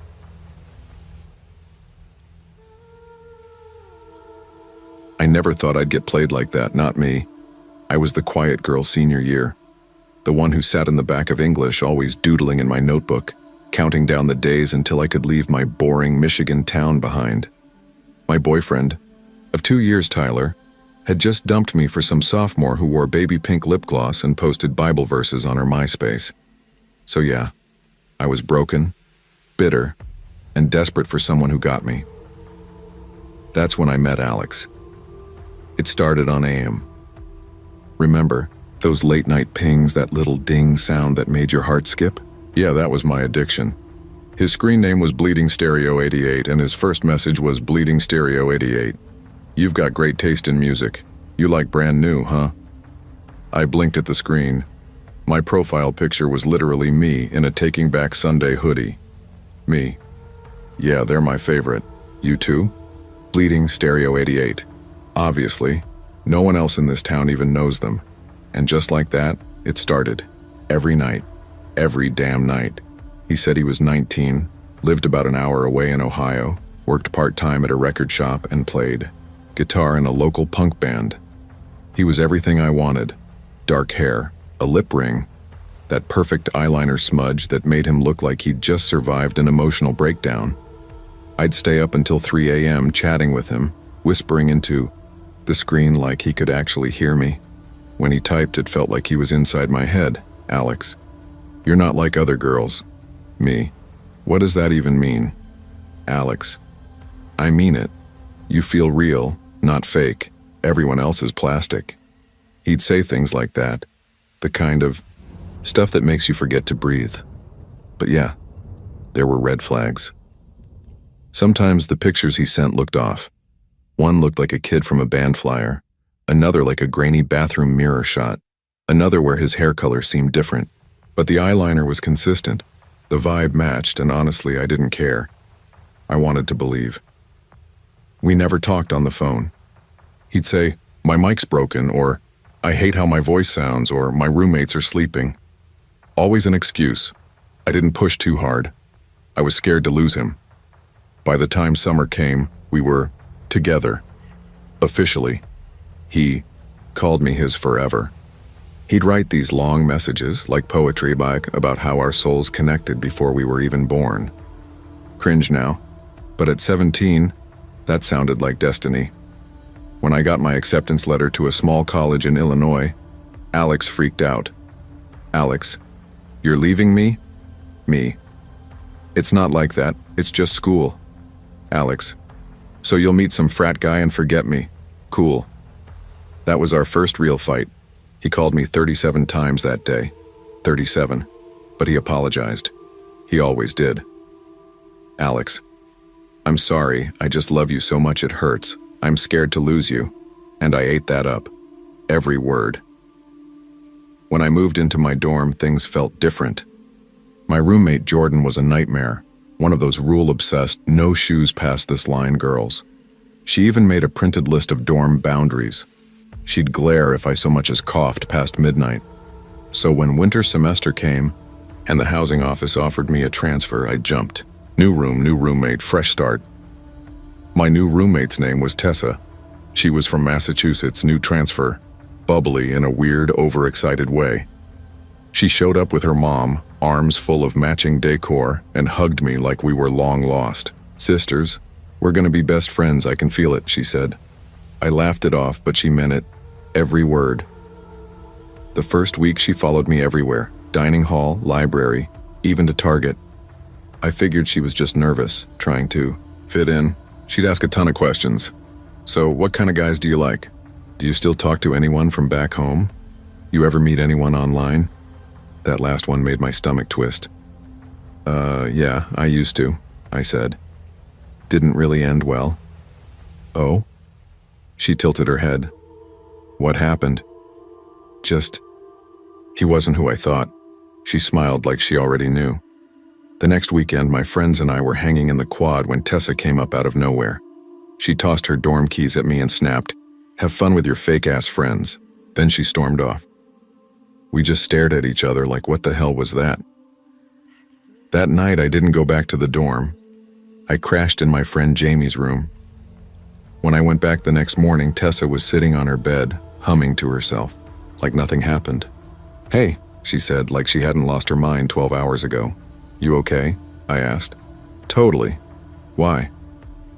I never thought I'd get played like that, not me. I was the quiet girl senior year, the one who sat in the back of English, always doodling in my notebook, counting down the days until I could leave my boring Michigan town behind. My boyfriend, of 2 years, Tyler, had just dumped me for some sophomore who wore baby pink lip gloss and posted Bible verses on her MySpace. So yeah, I was broken, bitter, and desperate for someone who got me. That's when I met Alex. It started on AM. Remember, those late-night pings, that little ding sound that made your heart skip? Yeah, that was my addiction. His screen name was Bleeding Stereo 88, and his first message was Bleeding Stereo 88. You've got great taste in music. You like brand new, huh? I blinked at the screen. My profile picture was literally me in a Taking Back Sunday hoodie. Me. Yeah, they're my favorite. You too? Bleeding Stereo 88. Obviously, no one else in this town even knows them. And just like that, it started. Every night. Every damn night. He said he was 19, lived about an hour away in Ohio, worked part-time at a record shop, and played guitar in a local punk band. He was everything I wanted. Dark hair, a lip ring, that perfect eyeliner smudge that made him look like he'd just survived an emotional breakdown. I'd stay up until 3 a.m. chatting with him, whispering into the screen like he could actually hear me. When he typed, it felt like he was inside my head. Alex, you're not like other girls. Me. What does that even mean? Alex, I mean it. You feel real, not fake. Everyone else is plastic. He'd say things like that. The kind of stuff that makes you forget to breathe. But yeah, there were red flags. Sometimes the pictures he sent looked off. One looked like a kid from a band flyer, another like a grainy bathroom mirror shot, another where his hair color seemed different. But the eyeliner was consistent. The vibe matched, and honestly, I didn't care. I wanted to believe. We never talked on the phone. He'd say, "My mic's broken," or "I hate how my voice sounds," or "My roommates are sleeping." Always an excuse. I didn't push too hard. I was scared to lose him. By the time summer came, we were together. Officially. He called me his forever. He'd write these long messages, like poetry, about how our souls connected before we were even born. Cringe now, but at 17, that sounded like destiny. When I got my acceptance letter to a small college in Illinois, Alex freaked out. Alex, you're leaving me? Me. It's not like that, it's just school. Alex, so you'll meet some frat guy and forget me. Cool. That was our first real fight. He called me 37 times that day. 37. But he apologized. He always did. Alex, I'm sorry, I just love you so much it hurts. I'm scared to lose you. And I ate that up. Every word. When I moved into my dorm, things felt different. My roommate Jordan was a nightmare, one of those rule-obsessed, no shoes past this line girls. She even made a printed list of dorm boundaries. She'd glare if I so much as coughed past midnight. So when winter semester came, and the housing office offered me a transfer, I jumped. New room, new roommate, fresh start. My new roommate's name was Tessa. She was from Massachusetts, new transfer, bubbly in a weird, overexcited way. She showed up with her mom, arms full of matching decor, and hugged me like we were long lost. Sisters, we're gonna be best friends, I can feel it, she said. I laughed it off, but she meant it, every word. The first week she followed me everywhere, dining hall, library, even to Target. I figured she was just nervous, trying to fit in. She'd ask a ton of questions. So, what kind of guys do you like? Do you still talk to anyone from back home? You ever meet anyone online? That last one made my stomach twist. Yeah, I used to, I said. Didn't really end well. Oh? She tilted her head. What happened? He wasn't who I thought. She smiled like she already knew. The next weekend, my friends and I were hanging in the quad when Tessa came up out of nowhere. She tossed her dorm keys at me and snapped, "Have fun with your fake-ass friends." Then she stormed off. We just stared at each other like, what the hell was that? That night, I didn't go back to the dorm. I crashed in my friend Jamie's room. When I went back the next morning, Tessa was sitting on her bed, humming to herself, like nothing happened. "Hey," she said, like she hadn't lost her mind 12 hours ago. "You okay?" I asked. "Totally. Why?"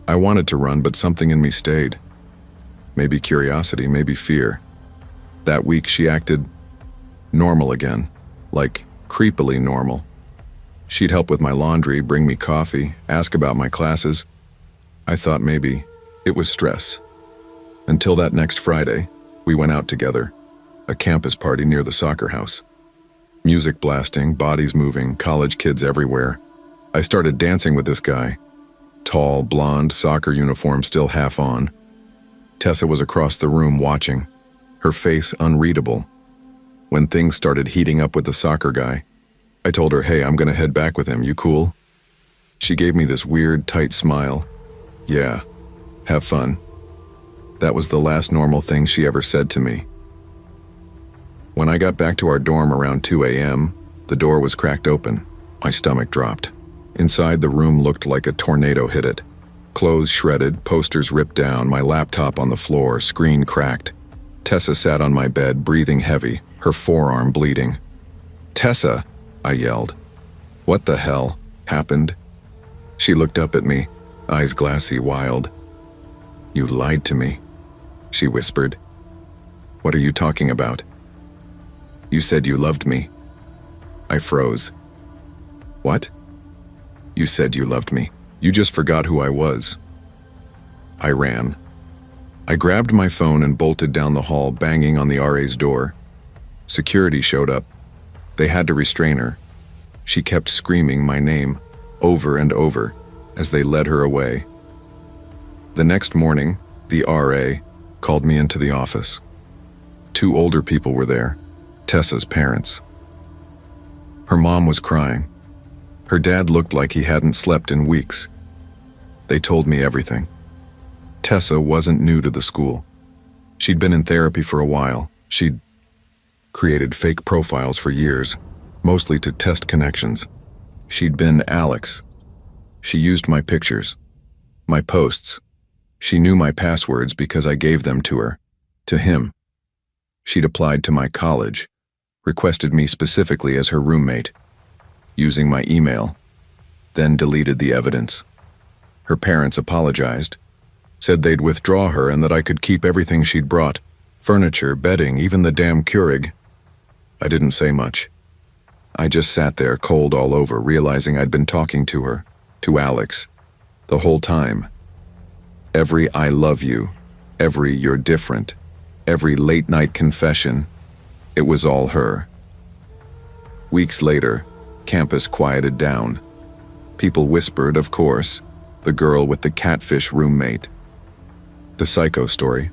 I wanted to run, but something in me stayed. Maybe curiosity, maybe fear. That week she acted normal again, like creepily normal. She'd help with my laundry, bring me coffee, ask about my classes. I thought maybe it was stress. Until that next Friday, we went out together, a campus party near the soccer house. Music blasting, bodies moving, college kids everywhere. I started dancing with this guy. Tall, blonde, soccer uniform still half on. Tessa was across the room watching, her face unreadable. When things started heating up with the soccer guy, I told her, "Hey, I'm gonna head back with him, you cool?" She gave me this weird, tight smile. "Yeah, have fun." That was the last normal thing she ever said to me. When I got back to our dorm around 2 a.m., the door was cracked open. My stomach dropped. Inside, the room looked like a tornado hit it. Clothes shredded, posters ripped down, my laptop on the floor, screen cracked. Tessa sat on my bed, breathing heavy, her forearm bleeding. "Tessa!" I yelled. "What the hell happened?" She looked up at me, eyes glassy, wild. "You lied to me," she whispered. "What are you talking about?" "You said you loved me." I froze. "What?" "You said you loved me. You just forgot who I was." I ran. I grabbed my phone and bolted down the hall, banging on the RA's door. Security showed up. They had to restrain her. She kept screaming my name over and over as they led her away. The next morning, the RA called me into the office. 2 older people were there, Tessa's parents. Her mom was crying. Her dad looked like he hadn't slept in weeks. They told me everything. Tessa wasn't new to the school. She'd been in therapy for a while. She'd created fake profiles for years, mostly to test connections. She'd been Alex. She used my pictures, my posts. She knew my passwords because I gave them to her, to him. She'd applied to my college, requested me specifically as her roommate, using my email, then deleted the evidence. Her parents apologized, said they'd withdraw her and that I could keep everything she'd brought, furniture, bedding, even the damn Keurig. I didn't say much. I just sat there cold all over, realizing I'd been talking to her, to Alex, the whole time. Every "I love you," every "you're different," Every late-night confession, it was all her. Weeks later, campus quieted down. People whispered, of course, the girl with the catfish roommate. The psycho story.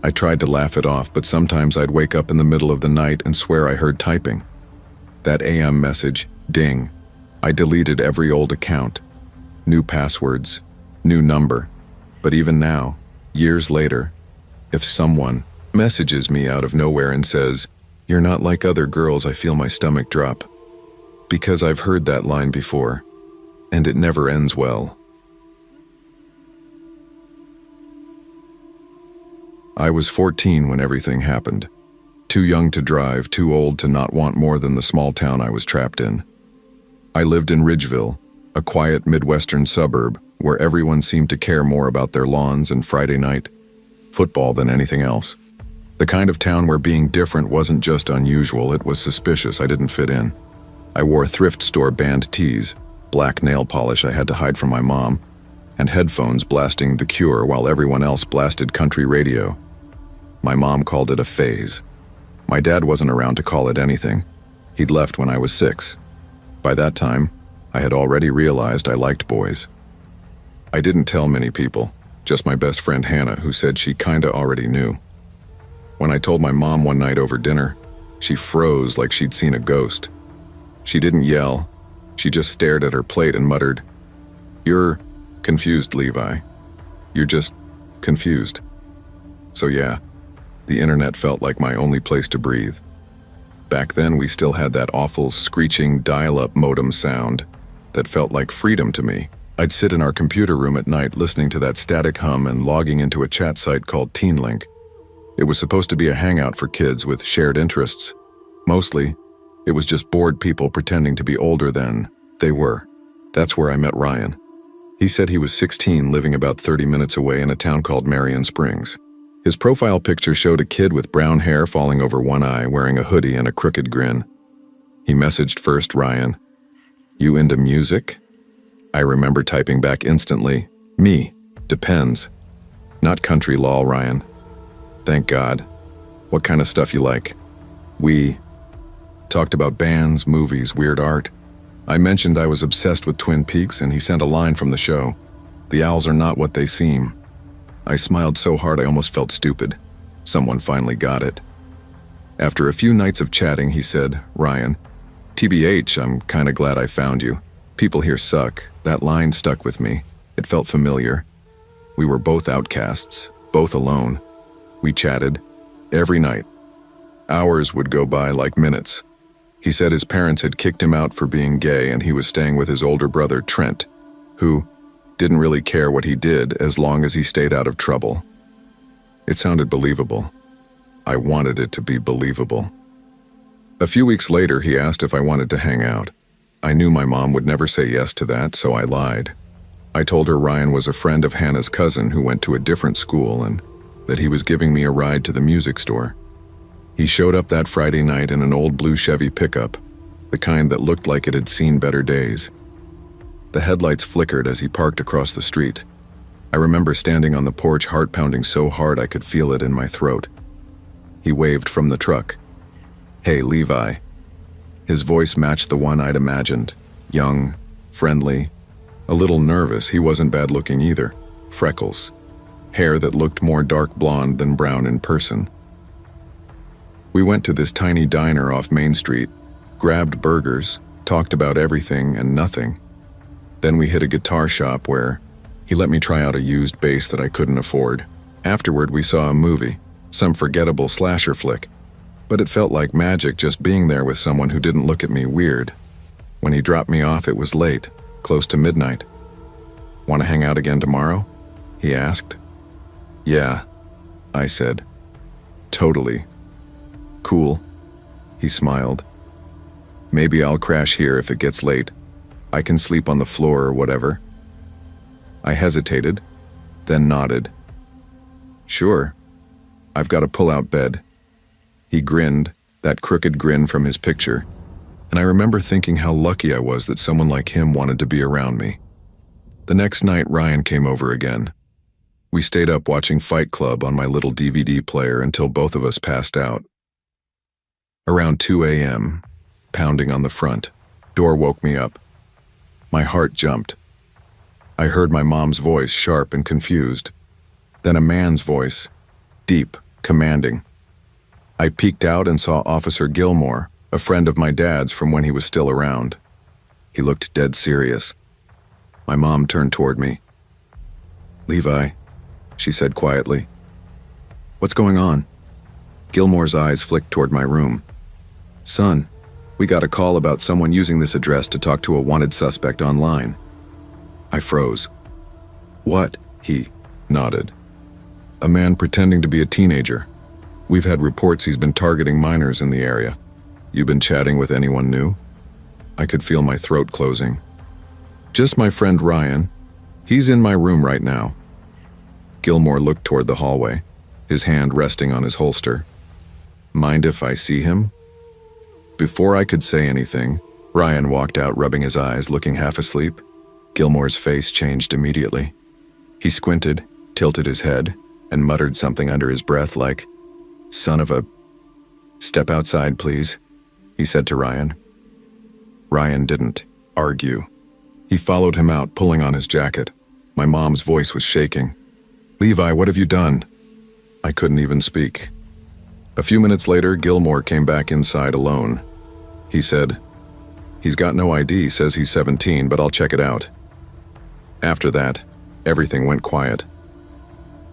I tried to laugh it off, but sometimes I'd wake up in the middle of the night and swear I heard typing. That AM message, ding. I deleted every old account. New passwords, new number. But even now, years later, if someone messages me out of nowhere and says, "You're not like other girls," I feel my stomach drop. Because I've heard that line before, and it never ends well. I was 14 when everything happened. Too young to drive, too old to not want more than the small town I was trapped in. I lived in Ridgeville, a quiet Midwestern suburb where everyone seemed to care more about their lawns and Friday night football than anything else. The kind of town where being different wasn't just unusual, it was suspicious. I didn't fit in. I wore thrift store band tees, black nail polish I had to hide from my mom, and headphones blasting The Cure while everyone else blasted country radio. My mom called it a phase. My dad wasn't around to call it anything. He'd left when I was 6. By that time, I had already realized I liked boys. I didn't tell many people, just my best friend Hannah, who said she kinda already knew. When I told my mom one night over dinner, she froze like she'd seen a ghost. She didn't yell, she just stared at her plate and muttered, "You're confused, Levi. You're just confused." So yeah, the internet felt like my only place to breathe. Back then we still had that awful screeching dial-up modem sound that felt like freedom to me. I'd sit in our computer room at night listening to that static hum and logging into a chat site called TeenLink. It was supposed to be a hangout for kids with shared interests. Mostly, it was just bored people pretending to be older than they were. That's where I met Ryan. He said he was 16, living about 30 minutes away in a town called Marion Springs. His profile picture showed a kid with brown hair falling over one eye, wearing a hoodie and a crooked grin. He messaged first, "Ryan, you into music?" I remember typing back instantly, "Me, depends. Not country lol, Ryan. Thank God. What kind of stuff you like?" We talked about bands, movies, weird art. I mentioned I was obsessed with Twin Peaks, and he sent a line from the show. "The owls are not what they seem." I smiled so hard I almost felt stupid. Someone finally got it. After a few nights of chatting, he said, "Ryan, TBH, I'm kinda glad I found you. People here suck." That line stuck with me. It felt familiar. We were both outcasts, both alone. We chatted every night. Hours would go by like minutes. He said his parents had kicked him out for being gay and he was staying with his older brother, Trent, who didn't really care what he did as long as he stayed out of trouble. It sounded believable. I wanted it to be believable. A few weeks later, he asked if I wanted to hang out. I knew my mom would never say yes to that, so I lied. I told her Ryan was a friend of Hannah's cousin who went to a different school and that he was giving me a ride to the music store. He showed up that Friday night in an old blue Chevy pickup, the kind that looked like it had seen better days. The headlights flickered as he parked across the street. I remember standing on the porch, heart pounding so hard I could feel it in my throat. He waved from the truck. "Hey, Levi." His voice matched the one I'd imagined. Young, friendly, a little nervous. He wasn't bad looking either. Freckles. Hair that looked more dark blonde than brown in person. We went to this tiny diner off Main Street, grabbed burgers, talked about everything and nothing. Then we hit a guitar shop where he let me try out a used bass that I couldn't afford. Afterward, we saw a movie, some forgettable slasher flick. But it felt like magic just being there with someone who didn't look at me weird. When he dropped me off, it was late, close to midnight. "Want to hang out again tomorrow?" he asked. "Yeah," I said. "Totally." "Cool." He smiled. "Maybe I'll crash here if it gets late. I can sleep on the floor or whatever." I hesitated, then nodded. "Sure. I've got a pull-out bed." He grinned, that crooked grin from his picture, and I remember thinking how lucky I was that someone like him wanted to be around me. The next night, Ryan came over again. We stayed up watching Fight Club on my little DVD player until both of us passed out. Around 2 a.m., pounding on the front door woke me up. My heart jumped. I heard my mom's voice, sharp and confused. Then a man's voice, deep, commanding. I peeked out and saw Officer Gilmore, a friend of my dad's from when he was still around. He looked dead serious. My mom turned toward me. "Levi," she said quietly. "What's going on?" Gilmore's eyes flicked toward my room. "Son, we got a call about someone using this address to talk to a wanted suspect online." I froze. "What?" He nodded. "A man pretending to be a teenager. We've had reports he's been targeting minors in the area. You been chatting with anyone new?" I could feel my throat closing. "Just my friend Ryan. He's in my room right now." Gilmore looked toward the hallway, his hand resting on his holster. "Mind if I see him?" Before I could say anything, Ryan walked out, rubbing his eyes, looking half asleep. Gilmore's face changed immediately. He squinted, tilted his head, and muttered something under his breath like, "Son of a..." "Step outside, please," he said to Ryan. Ryan didn't argue. He followed him out, pulling on his jacket. My mom's voice was shaking. "Levi, what have you done?" I couldn't even speak. A few minutes later, Gilmore came back inside alone. He said, "He's got no ID, says he's 17, but I'll check it out." After that, everything went quiet.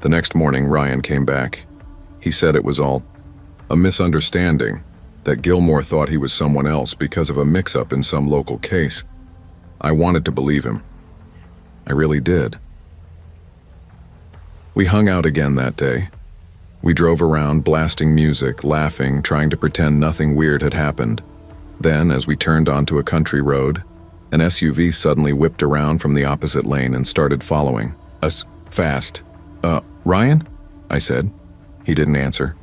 The next morning, Ryan came back. He said it was all a misunderstanding, that Gilmore thought he was someone else because of a mix-up in some local case. I wanted to believe him. I really did. We hung out again that day. We drove around, blasting music, laughing, trying to pretend nothing weird had happened. Then, as we turned onto a country road, an SUV suddenly whipped around from the opposite lane and started following us fast. Ryan?" I said. He didn't answer.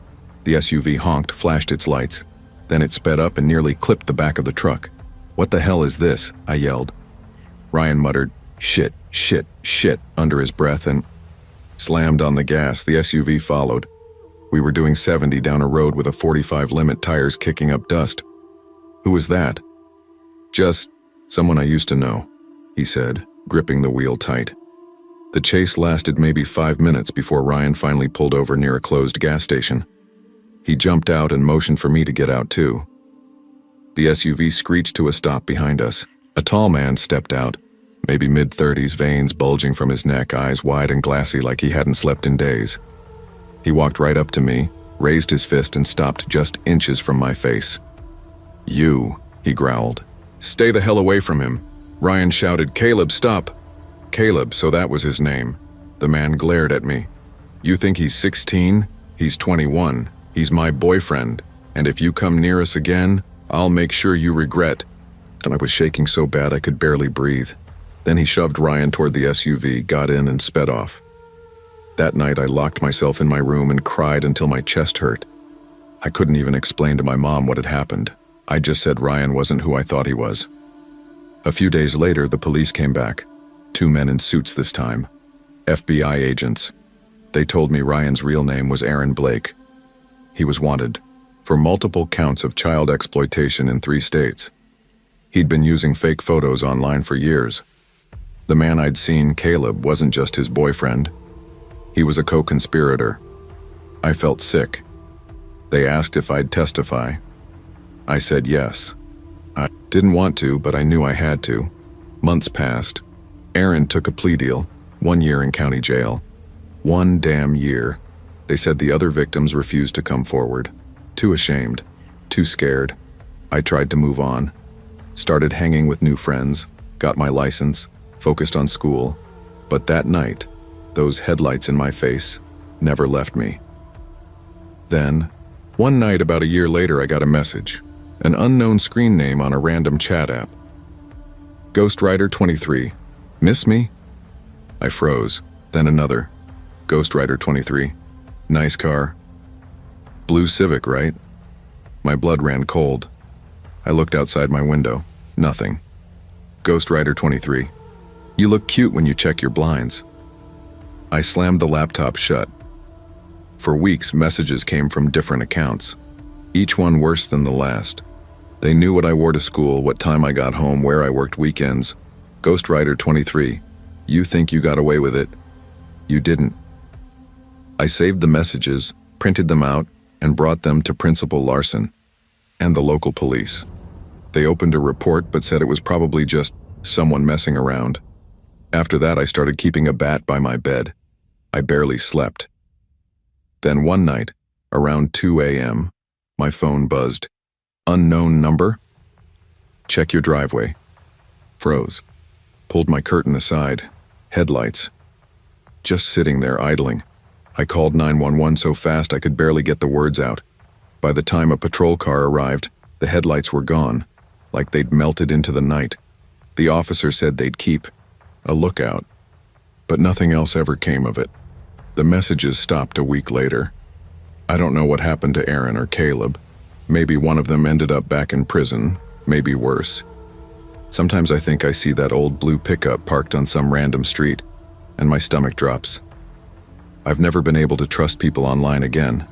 The SUV honked, flashed its lights. Then it sped up and nearly clipped the back of the truck. "What the hell is this?" I yelled. Ryan muttered, "Shit, shit, shit," under his breath and slammed on the gas. The SUV followed. We were doing 70 down a road with a 45 limit, tires kicking up dust. "Who was that?" "Just someone I used to know," he said, gripping the wheel tight. The chase lasted maybe 5 minutes before Ryan finally pulled over near a closed gas station. He jumped out and motioned for me to get out too. The SUV screeched to a stop behind us. A tall man stepped out, maybe mid-30s, veins bulging from his neck, eyes wide and glassy like he hadn't slept in days. He walked right up to me, raised his fist and stopped just inches from my face. "You," he growled. "Stay the hell away from him." Ryan shouted, "Caleb, stop!" Caleb, so that was his name. The man glared at me. "You think he's 16? He's 21. He's my boyfriend. And if you come near us again, I'll make sure you regret." And I was shaking so bad I could barely breathe. Then he shoved Ryan toward the SUV, got in and sped off. That night I locked myself in my room and cried until my chest hurt. I couldn't even explain to my mom what had happened. I just said Ryan wasn't who I thought he was. A few days later, the police came back. 2 men in suits this time. FBI agents. They told me Ryan's real name was Aaron Blake. He was wanted for multiple counts of child exploitation in 3 states. He'd been using fake photos online for years. The man I'd seen, Caleb, wasn't just his boyfriend. He was a co-conspirator. I felt sick. They asked if I'd testify. I said yes. I didn't want to, but I knew I had to. Months passed. Aaron took a plea deal, 1 year in county jail. 1 damn year. They said the other victims refused to come forward. Too ashamed, too scared. I tried to move on. Started hanging with new friends, got my license, focused on school. But that night, those headlights in my face never left me. Then, one night about a year later, I got a message. An unknown screen name on a random chat app. Ghostwriter 23. Miss me? I froze. Then another. Ghostwriter 23. Nice car. Blue Civic, right? My blood ran cold. I looked outside my window. Nothing. Ghostwriter 23. You look cute when you check your blinds. I slammed the laptop shut. For weeks, messages came from different accounts, each one worse than the last. They knew what I wore to school, what time I got home, where I worked weekends. Ghostwriter 23, you think you got away with it? You didn't. I saved the messages, printed them out, and brought them to Principal Larson and the local police. They opened a report but said it was probably just someone messing around. After that, I started keeping a bat by my bed. I barely slept. Then one night, around 2 a.m., my phone buzzed. Unknown number? Check your driveway. Froze. Pulled my curtain aside. Headlights. Just sitting there idling. I called 911 so fast I could barely get the words out. By the time a patrol car arrived, the headlights were gone, like they'd melted into the night. The officer said they'd keep a lookout, but nothing else ever came of it. The messages stopped a week later. I don't know what happened to Aaron or Caleb. Maybe one of them ended up back in prison, maybe worse. Sometimes I think I see that old blue pickup parked on some random street, and my stomach drops. I've never been able to trust people online again.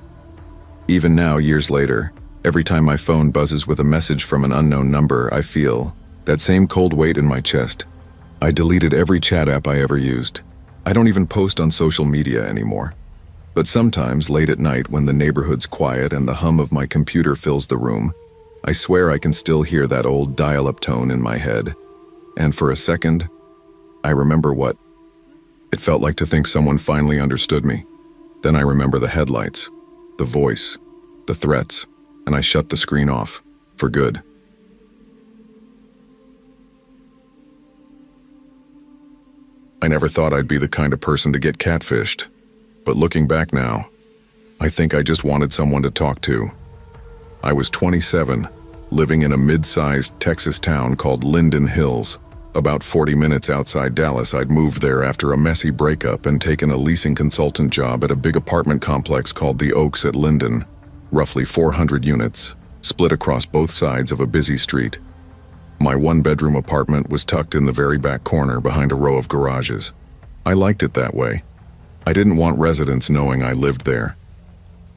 Even now, years later, every time my phone buzzes with a message from an unknown number, I feel that same cold weight in my chest. I deleted every chat app I ever used. I don't even post on social media anymore. But sometimes, late at night, when the neighborhood's quiet and the hum of my computer fills the room, I swear I can still hear that old dial-up tone in my head. And for a second, I remember what it felt like to think someone finally understood me. Then I remember the headlights, the voice, the threats, and I shut the screen off, for good. I never thought I'd be the kind of person to get catfished. But looking back now, I think I just wanted someone to talk to. I was 27, living in a mid-sized Texas town called Linden Hills. About 40 minutes outside Dallas, I'd moved there after a messy breakup and taken a leasing consultant job at a big apartment complex called the Oaks at Linden. Roughly 400 units, split across both sides of a busy street. My one-bedroom apartment was tucked in the very back corner behind a row of garages. I liked it that way. I didn't want residents knowing I lived there.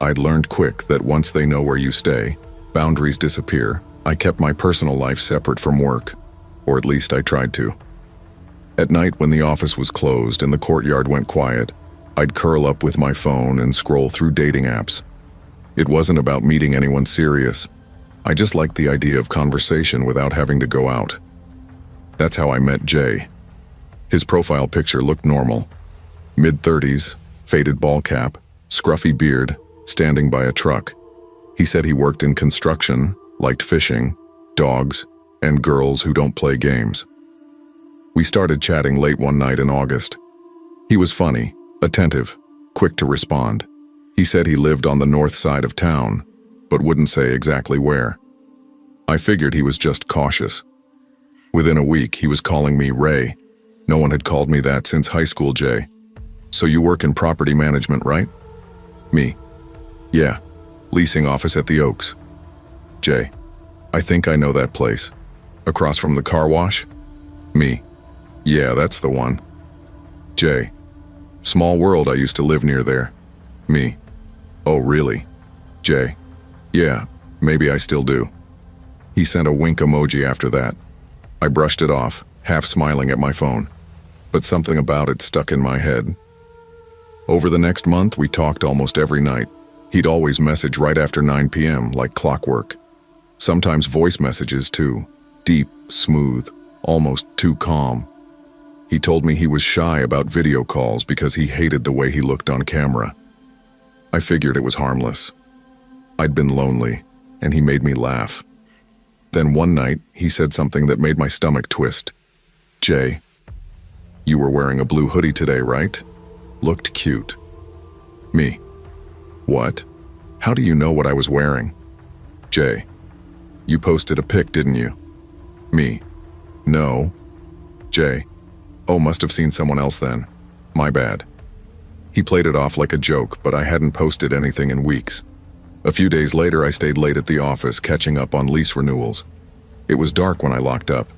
I'd learned quick that once they know where you stay, boundaries disappear. I kept my personal life separate from work, or at least I tried to. At night when the office was closed and the courtyard went quiet, I'd curl up with my phone and scroll through dating apps. It wasn't about meeting anyone serious. I just liked the idea of conversation without having to go out. That's how I met Jay. His profile picture looked normal. Mid-30s, faded ball cap, scruffy beard, standing by a truck. He said he worked in construction, liked fishing, dogs, and girls who don't play games. We started chatting late one night in August. He was funny, attentive, quick to respond. He said he lived on the north side of town, but wouldn't say exactly where. I figured he was just cautious. Within a week, he was calling me Ray. No one had called me that since high school, Jay. So you work in property management, right? Me. Yeah. Leasing office at the Oaks. Jay. I think I know that place. Across from the car wash? Me. Yeah, that's the one. Jay. Small world, I used to live near there. Me. Oh, really? Jay. Yeah, maybe I still do. He sent a wink emoji after that. I brushed it off, half smiling at my phone. But something about it stuck in my head. Over the next month, we talked almost every night. He'd always message right after 9 p.m., like clockwork. Sometimes voice messages, too. Deep, smooth, almost too calm. He told me he was shy about video calls because he hated the way he looked on camera. I figured it was harmless. I'd been lonely, and he made me laugh. Then one night, he said something that made my stomach twist. Jay, you were wearing a blue hoodie today, right? Looked cute. Me. What? How do you know what I was wearing? Jay. You posted a pic, didn't you? Me. No. Jay. Oh, must have seen someone else then. My bad. He played it off like a joke, but I hadn't posted anything in weeks. A few days later, I stayed late at the office, catching up on lease renewals. It was dark when I locked up.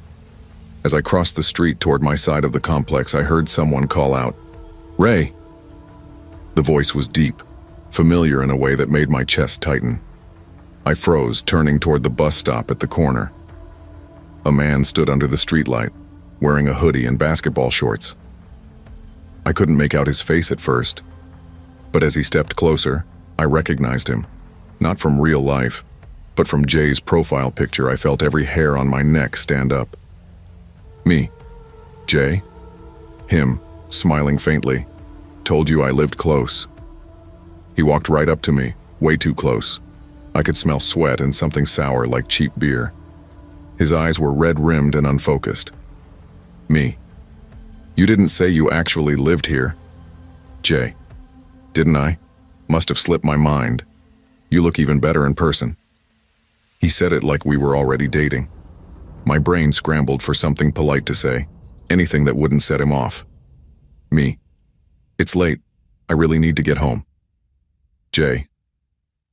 As I crossed the street toward my side of the complex, I heard someone call out, Ray, The voice was deep, familiar in a way that made my chest tighten. I froze, turning toward the bus stop at the corner. A man stood under the streetlight, wearing a hoodie and basketball shorts. I couldn't make out his face at first, but as he stepped closer, I recognized him. Not from real life, but from Jay's profile picture. I felt every hair on my neck stand up. Me. Jay? Him, smiling faintly. Told you I lived close. He walked right up to me, way too close. I could smell sweat and something sour like cheap beer. His eyes were red-rimmed and unfocused. Me. You didn't say you actually lived here. Jay. Didn't I? Must have slipped my mind. You look even better in person. He said it like we were already dating. My brain scrambled for something polite to say, anything that wouldn't set him off. Me. It's late. I really need to get home. Jay.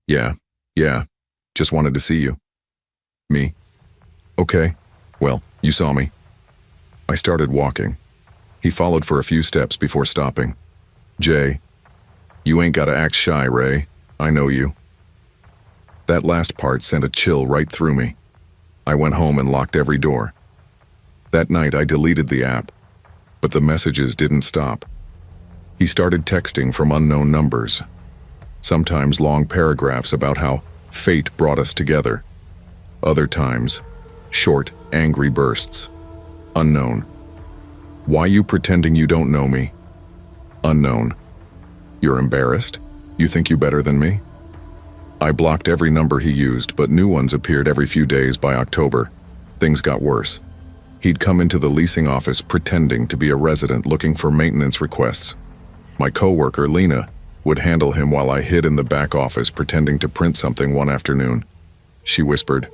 Yeah. Just wanted to see you. Me. Okay. Well, you saw me. I started walking. He followed for a few steps before stopping. Jay. You ain't gotta act shy, Ray. I know you. That last part sent a chill right through me. I went home and locked every door. That night I deleted the app, but the messages didn't stop. He started texting from unknown numbers. Sometimes long paragraphs about how fate brought us together. Other times, short, angry bursts. Unknown. Why you pretending you don't know me? Unknown. You're embarrassed? You think you better than me? I blocked every number he used, but new ones appeared every few days. By October, things got worse. He'd come into the leasing office pretending to be a resident looking for maintenance requests. My coworker, Lena, would handle him while I hid in the back office pretending to print something one afternoon. She whispered,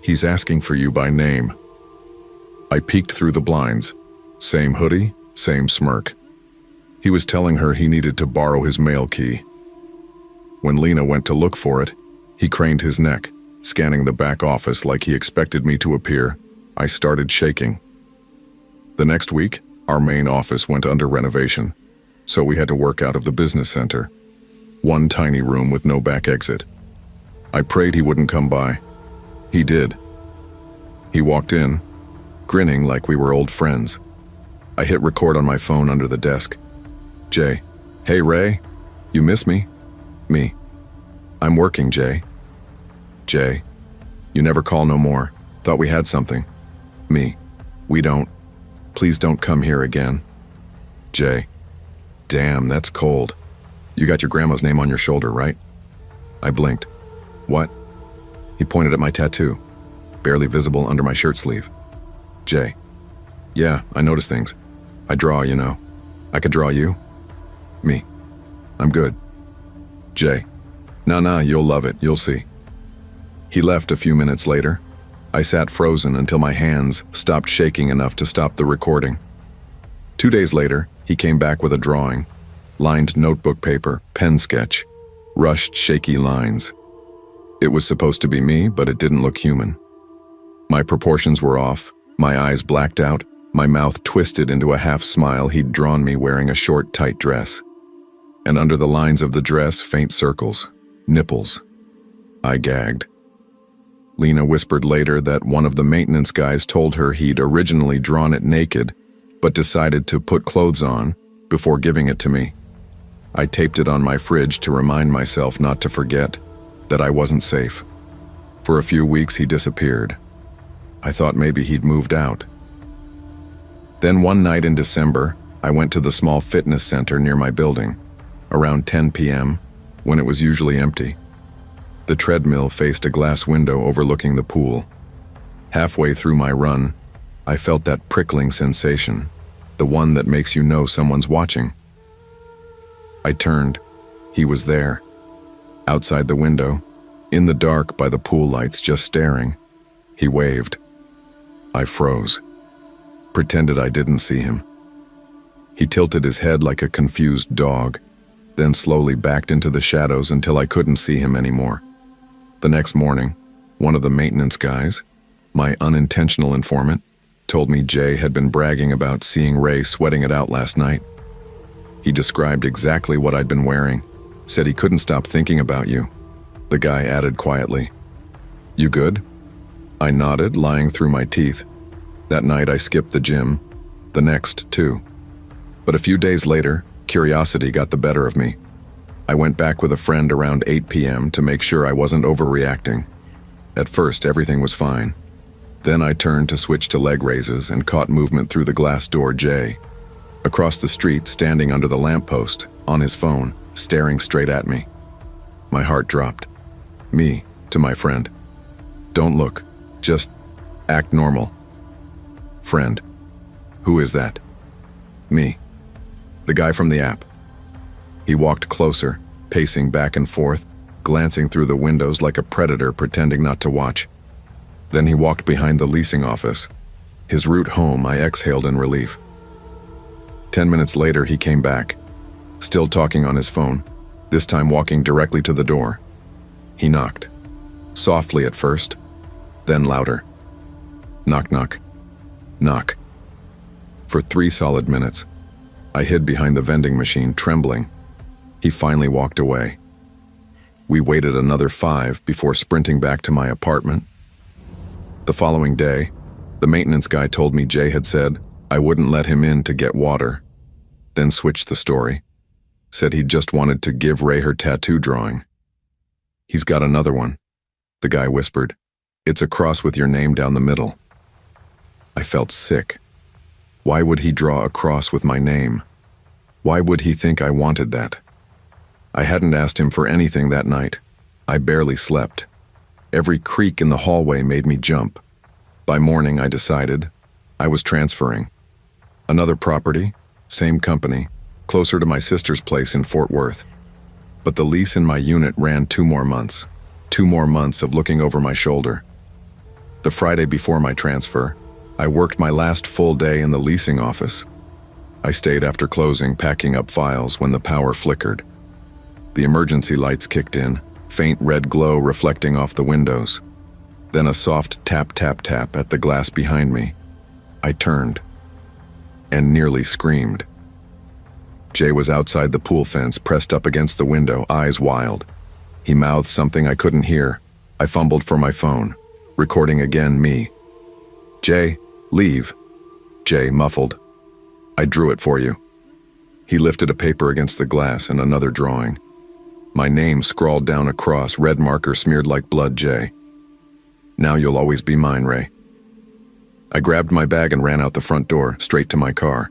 "He's asking for you by name." I peeked through the blinds. Same hoodie, same smirk. He was telling her he needed to borrow his mail key. When Lena went to look for it, he craned his neck, scanning the back office like he expected me to appear. I started shaking. The next week, our main office went under renovation, so we had to work out of the business center. One tiny room with no back exit. I prayed he wouldn't come by. He did. He walked in, grinning like we were old friends. I hit record on my phone under the desk. Jay. Hey, Ray. You miss me? Me. I'm working, Jay. Jay. You never call no more. Thought we had something. Me. We don't. Please don't come here again. Jay. Damn, that's cold. You got your grandma's name on your shoulder, right? I blinked. What? He pointed at my tattoo, barely visible under my shirt sleeve. Jay. Yeah, I notice things. I draw, you know. I could draw you. Me. I'm good. Jay. Nah, you'll love it, you'll see. He left a few minutes later. I sat frozen until my hands stopped shaking enough to stop the recording. 2 days later, he came back with a drawing. Lined notebook paper, pen sketch, rushed shaky lines. It was supposed to be me, but it didn't look human. My proportions were off, my eyes blacked out, my mouth twisted into a half smile. He'd drawn me wearing a short, tight dress. And under the lines of the dress, faint circles, nipples. I gagged. Lena whispered later that one of the maintenance guys told her he'd originally drawn it naked, but decided to put clothes on before giving it to me. I taped it on my fridge to remind myself not to forget that I wasn't safe. For a few weeks, he disappeared. I thought maybe he'd moved out. Then one night in December, I went to the small fitness center near my building, around 10 p.m., when it was usually empty. The treadmill faced a glass window overlooking the pool. Halfway through my run, I felt that prickling sensation, the one that makes you know someone's watching. I turned. He was there. Outside the window, in the dark by the pool lights, just staring. He waved. I froze. Pretended I didn't see him. He tilted his head like a confused dog, then slowly backed into the shadows until I couldn't see him anymore. The next morning, one of the maintenance guys, my unintentional informant, told me Jay had been bragging about seeing Ray sweating it out last night. He described exactly what I'd been wearing, said he couldn't stop thinking about you. The guy added quietly, "You good?" I nodded, lying through my teeth. That night I skipped the gym, the next too. But a few days later, curiosity got the better of me. I went back with a friend around 8 p.m. to make sure I wasn't overreacting. At first, everything was fine. Then I turned to switch to leg raises and caught movement through the glass door Jay. Across the street, standing under the lamppost, on his phone, staring straight at me. My heart dropped. Me, to my friend. "Don't look. Just act normal." Friend. "Who is that?" "Me. The guy from the app." He walked closer, pacing back and forth, glancing through the windows like a predator pretending not to watch. Then he walked behind the leasing office. His route home, I exhaled in relief. 10 minutes later, he came back, still talking on his phone, this time walking directly to the door. He knocked. Softly at first, then louder. Knock, knock. Knock. For 3 solid minutes, I hid behind the vending machine, trembling. He finally walked away. We waited another 5 before sprinting back to my apartment. The following day, the maintenance guy told me Jay had said I wouldn't let him in to get water, then switched the story. Said he just wanted to give Ray her tattoo drawing. "He's got another one," the guy whispered. "It's a cross with your name down the middle." I felt sick. Why would he draw a cross with my name? Why would he think I wanted that? I hadn't asked him for anything that night. I barely slept. Every creak in the hallway made me jump. By morning, I decided I was transferring. Another property, same company, closer to my sister's place in Fort Worth. But the lease in my unit ran 2 more months. 2 more months of looking over my shoulder. The Friday before my transfer, I worked my last full day in the leasing office. I stayed after closing, packing up files when the power flickered. The emergency lights kicked in, faint red glow reflecting off the windows. Then a soft tap, tap, tap at the glass behind me. I turned and nearly screamed. Jay was outside the pool fence, pressed up against the window, eyes wild. He mouthed something I couldn't hear. I fumbled for my phone, recording again me. "Jay, leave." Jay muffled. "I drew it for you." He lifted a paper against the glass and another drawing. My name scrawled down across, red marker smeared like blood, Jay. "Now you'll always be mine, Ray." I grabbed my bag and ran out the front door, straight to my car.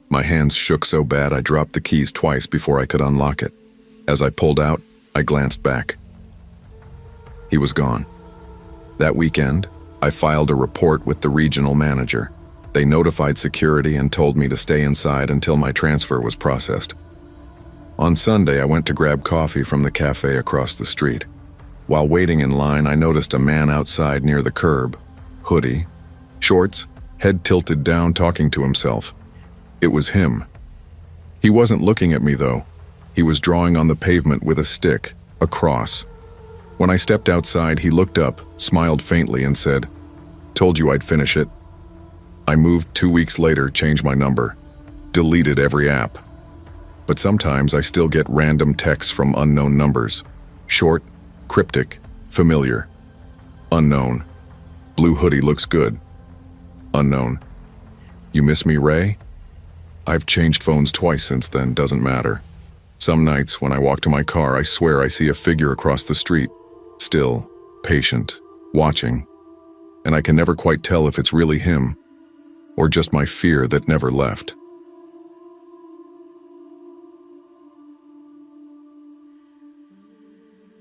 My hands shook so bad I dropped the keys twice before I could unlock it. As I pulled out, I glanced back. He was gone. That weekend, I filed a report with the regional manager. They notified security and told me to stay inside until my transfer was processed. On Sunday, I went to grab coffee from the cafe across the street. While waiting in line, I noticed a man outside near the curb, hoodie, shorts, head tilted down, talking to himself. It was him. He wasn't looking at me, though. He was drawing on the pavement with a stick, a cross. When I stepped outside, he looked up, smiled faintly, and said, "Told you I'd finish it." I moved 2 weeks later, changed my number, deleted every app. But sometimes I still get random texts from unknown numbers. Short, cryptic, familiar. Unknown. "Blue hoodie looks good." Unknown. "You miss me, Ray?" I've changed phones twice since then, doesn't matter. Some nights when I walk to my car, I swear I see a figure across the street. Still, patient, watching. And I can never quite tell if it's really him, or just my fear that never left.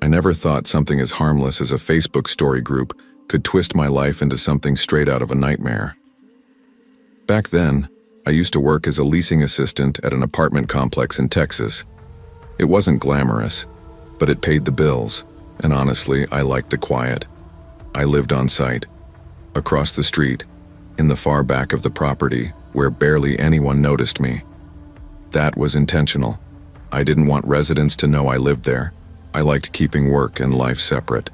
I never thought something as harmless as a Facebook story group could twist my life into something straight out of a nightmare. Back then, I used to work as a leasing assistant at an apartment complex in Texas. It wasn't glamorous, but it paid the bills, and honestly, I liked the quiet. I lived on site, across the street, in the far back of the property where barely anyone noticed me. That was intentional. I didn't want residents to know I lived there. I liked keeping work and life separate.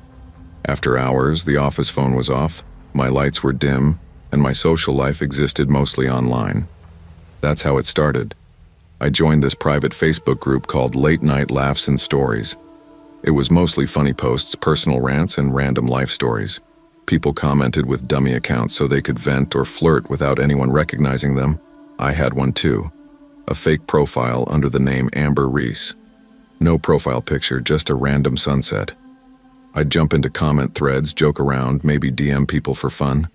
After hours, the office phone was off, my lights were dim, and my social life existed mostly online. That's how it started. I joined this private Facebook group called Late Night Laughs and Stories. It was mostly funny posts, personal rants, and random life stories. People commented with dummy accounts so they could vent or flirt without anyone recognizing them. I had one too. A fake profile under the name Amber Reese. No profile picture, just a random sunset. I'd jump into comment threads, joke around, maybe DM people for fun.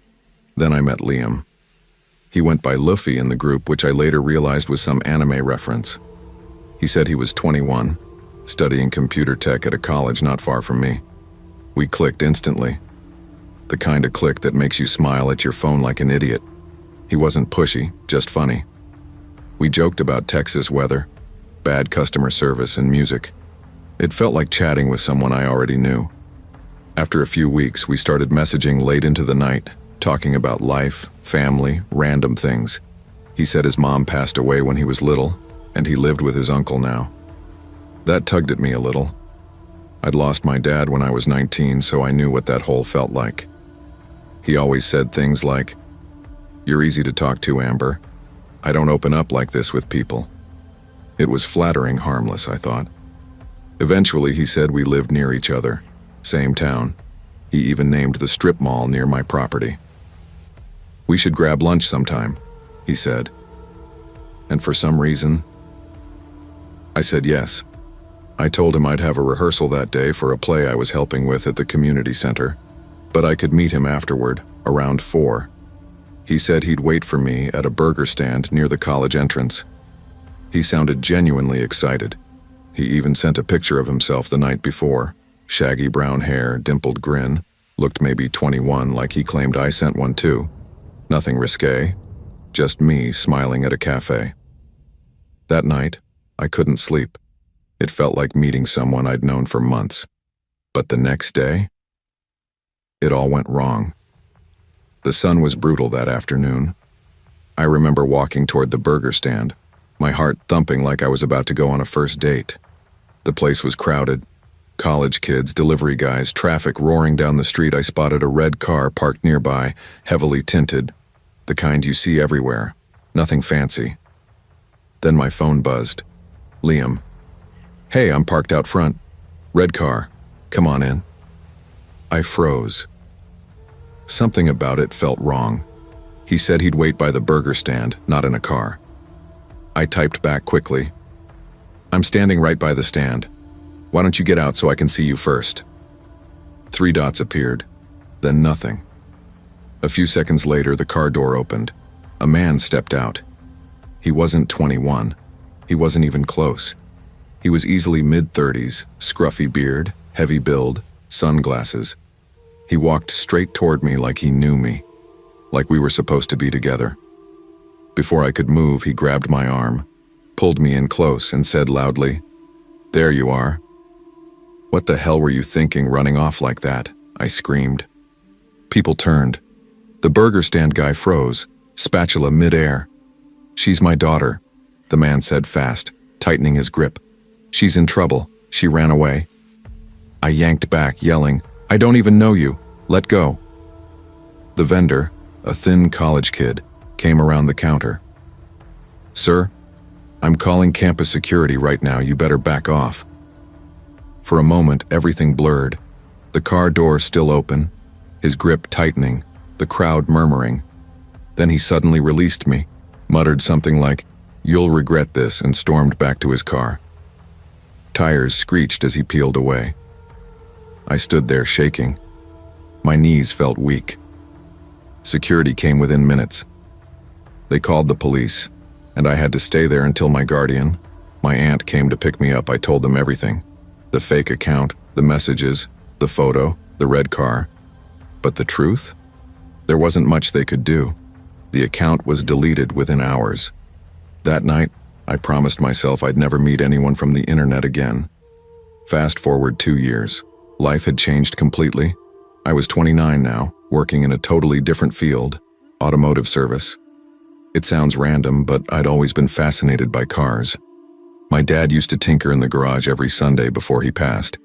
Then I met Liam. He went by Luffy in the group, which I later realized was some anime reference. He said he was 21, studying computer tech at a college not far from me. We clicked instantly. The kind of click that makes you smile at your phone like an idiot. He wasn't pushy, just funny. We joked about Texas weather, bad customer service, and music. It felt like chatting with someone I already knew. After a few weeks, we started messaging late into the night, talking about life, family, random things. He said his mom passed away when he was little, and he lived with his uncle now. That tugged at me a little. I'd lost my dad when I was 19, so I knew what that hole felt like. He always said things like, "You're easy to talk to, Amber. I don't open up like this with people." It was flattering, harmless, I thought. Eventually, he said we lived near each other, same town. He even named the strip mall near my property. "We should grab lunch sometime," he said. And for some reason, I said yes. I told him I'd have a rehearsal that day for a play I was helping with at the community center, but I could meet him afterward, around 4. He said he'd wait for me at a burger stand near the college entrance. He sounded genuinely excited. He even sent a picture of himself the night before. Shaggy brown hair, dimpled grin, looked maybe 21 like he claimed I sent one too. Nothing risque, just me smiling at a cafe. That night, I couldn't sleep. It felt like meeting someone I'd known for months. But the next day, it all went wrong. The sun was brutal that afternoon. I remember walking toward the burger stand, my heart thumping like I was about to go on a first date. The place was crowded. College kids, delivery guys, traffic roaring down the street. I spotted a red car parked nearby, heavily tinted, the kind you see everywhere. Nothing fancy. Then my phone buzzed. Liam. "Hey, I'm parked out front. Red car. Come on in." I froze. Something about it felt wrong. He said he'd wait by the burger stand, not in a car. I typed back quickly. "I'm standing right by the stand. Why don't you get out so I can see you first?" 3 dots appeared, then nothing. A few seconds later, the car door opened. A man stepped out. He wasn't 21. He wasn't even close. He was easily mid-30s, scruffy beard, heavy build, sunglasses. He walked straight toward me like he knew me, like we were supposed to be together. Before I could move, he grabbed my arm, pulled me in close, and said loudly, "There you are." "What the hell were you thinking running off like that?" I screamed. People turned. The burger stand guy froze, spatula mid-air. "She's my daughter," the man said fast, tightening his grip. "She's in trouble. She ran away." I yanked back, yelling, "I don't even know you. Let go." The vendor, a thin college kid, came around the counter. "Sir, I'm calling campus security right now. You better back off." For a moment, everything blurred. The car door still open, his grip tightening, the crowd murmuring. Then he suddenly released me, muttered something like, "You'll regret this," and stormed back to his car. Tires screeched as he peeled away. I stood there shaking. My knees felt weak. Security came within minutes. They called the police, and I had to stay there until my guardian, my aunt, came to pick me up. I told them everything. The fake account, the messages, the photo, the red car. But the truth? There wasn't much they could do. The account was deleted within hours. That night, I promised myself I'd never meet anyone from the internet again. Fast forward 2 years. Life had changed completely. I was 29 now, working in a totally different field, automotive service. It sounds random, but I'd always been fascinated by cars. My dad used to tinker in the garage every Sunday before he passed,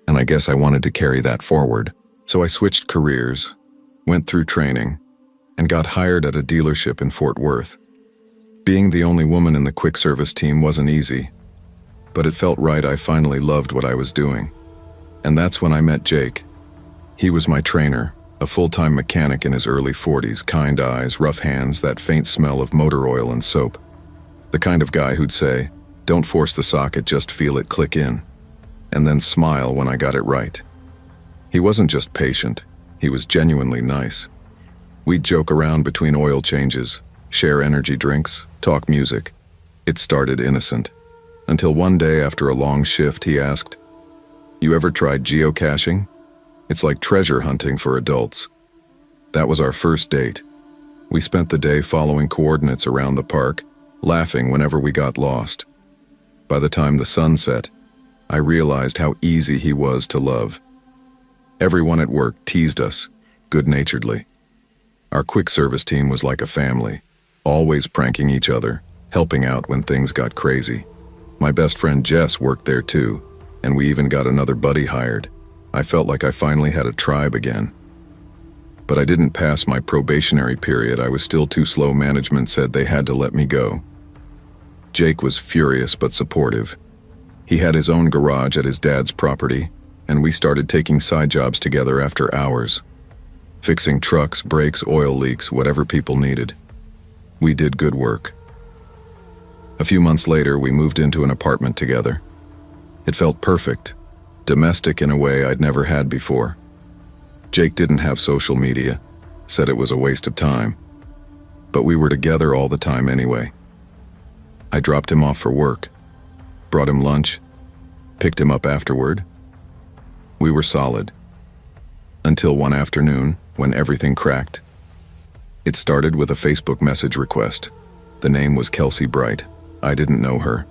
and I guess I wanted to carry that forward. So I switched careers, went through training, and got hired at a dealership in Fort Worth. Being Being the only woman in the quick service team wasn't easy, but it felt right. I finally loved what I was doing. And that's when I met Jake. He was my trainer, a full-time mechanic in his early 40s, kind eyes, rough hands, that faint smell of motor oil and soap. The kind of guy who'd say, "Don't force the socket, just feel it click in," and then smile when I got it right. He wasn't just patient, he was genuinely nice. We'd joke around between oil changes, share energy drinks, talk music. It started innocent, until one day after a long shift he asked, "You ever tried geocaching? It's like treasure hunting for adults." That was our first date. We spent the day following coordinates around the park, laughing whenever we got lost. By the time the sun set, I realized how easy he was to love. Everyone at work teased us, good-naturedly. Our quick service team was like a family, always pranking each other, helping out when things got crazy. My best friend Jess worked there too, and we even got another buddy hired. I felt like I finally had a tribe again. But I didn't pass my probationary period. I was still too slow. Management said they had to let me go. Jake was furious but supportive. He had his own garage at his dad's property, and we started taking side jobs together after hours. Fixing trucks, brakes, oil leaks, whatever people needed. We did good work. A few months later, we moved into an apartment together. It felt perfect, domestic in a way I'd never had before. Jake didn't have social media, said it was a waste of time. But we were together all the time anyway. I dropped him off for work, brought him lunch, picked him up afterward. We were solid. Until one afternoon, when everything cracked. It started with a Facebook message request. The name was Kelsey Bright. I didn't know her.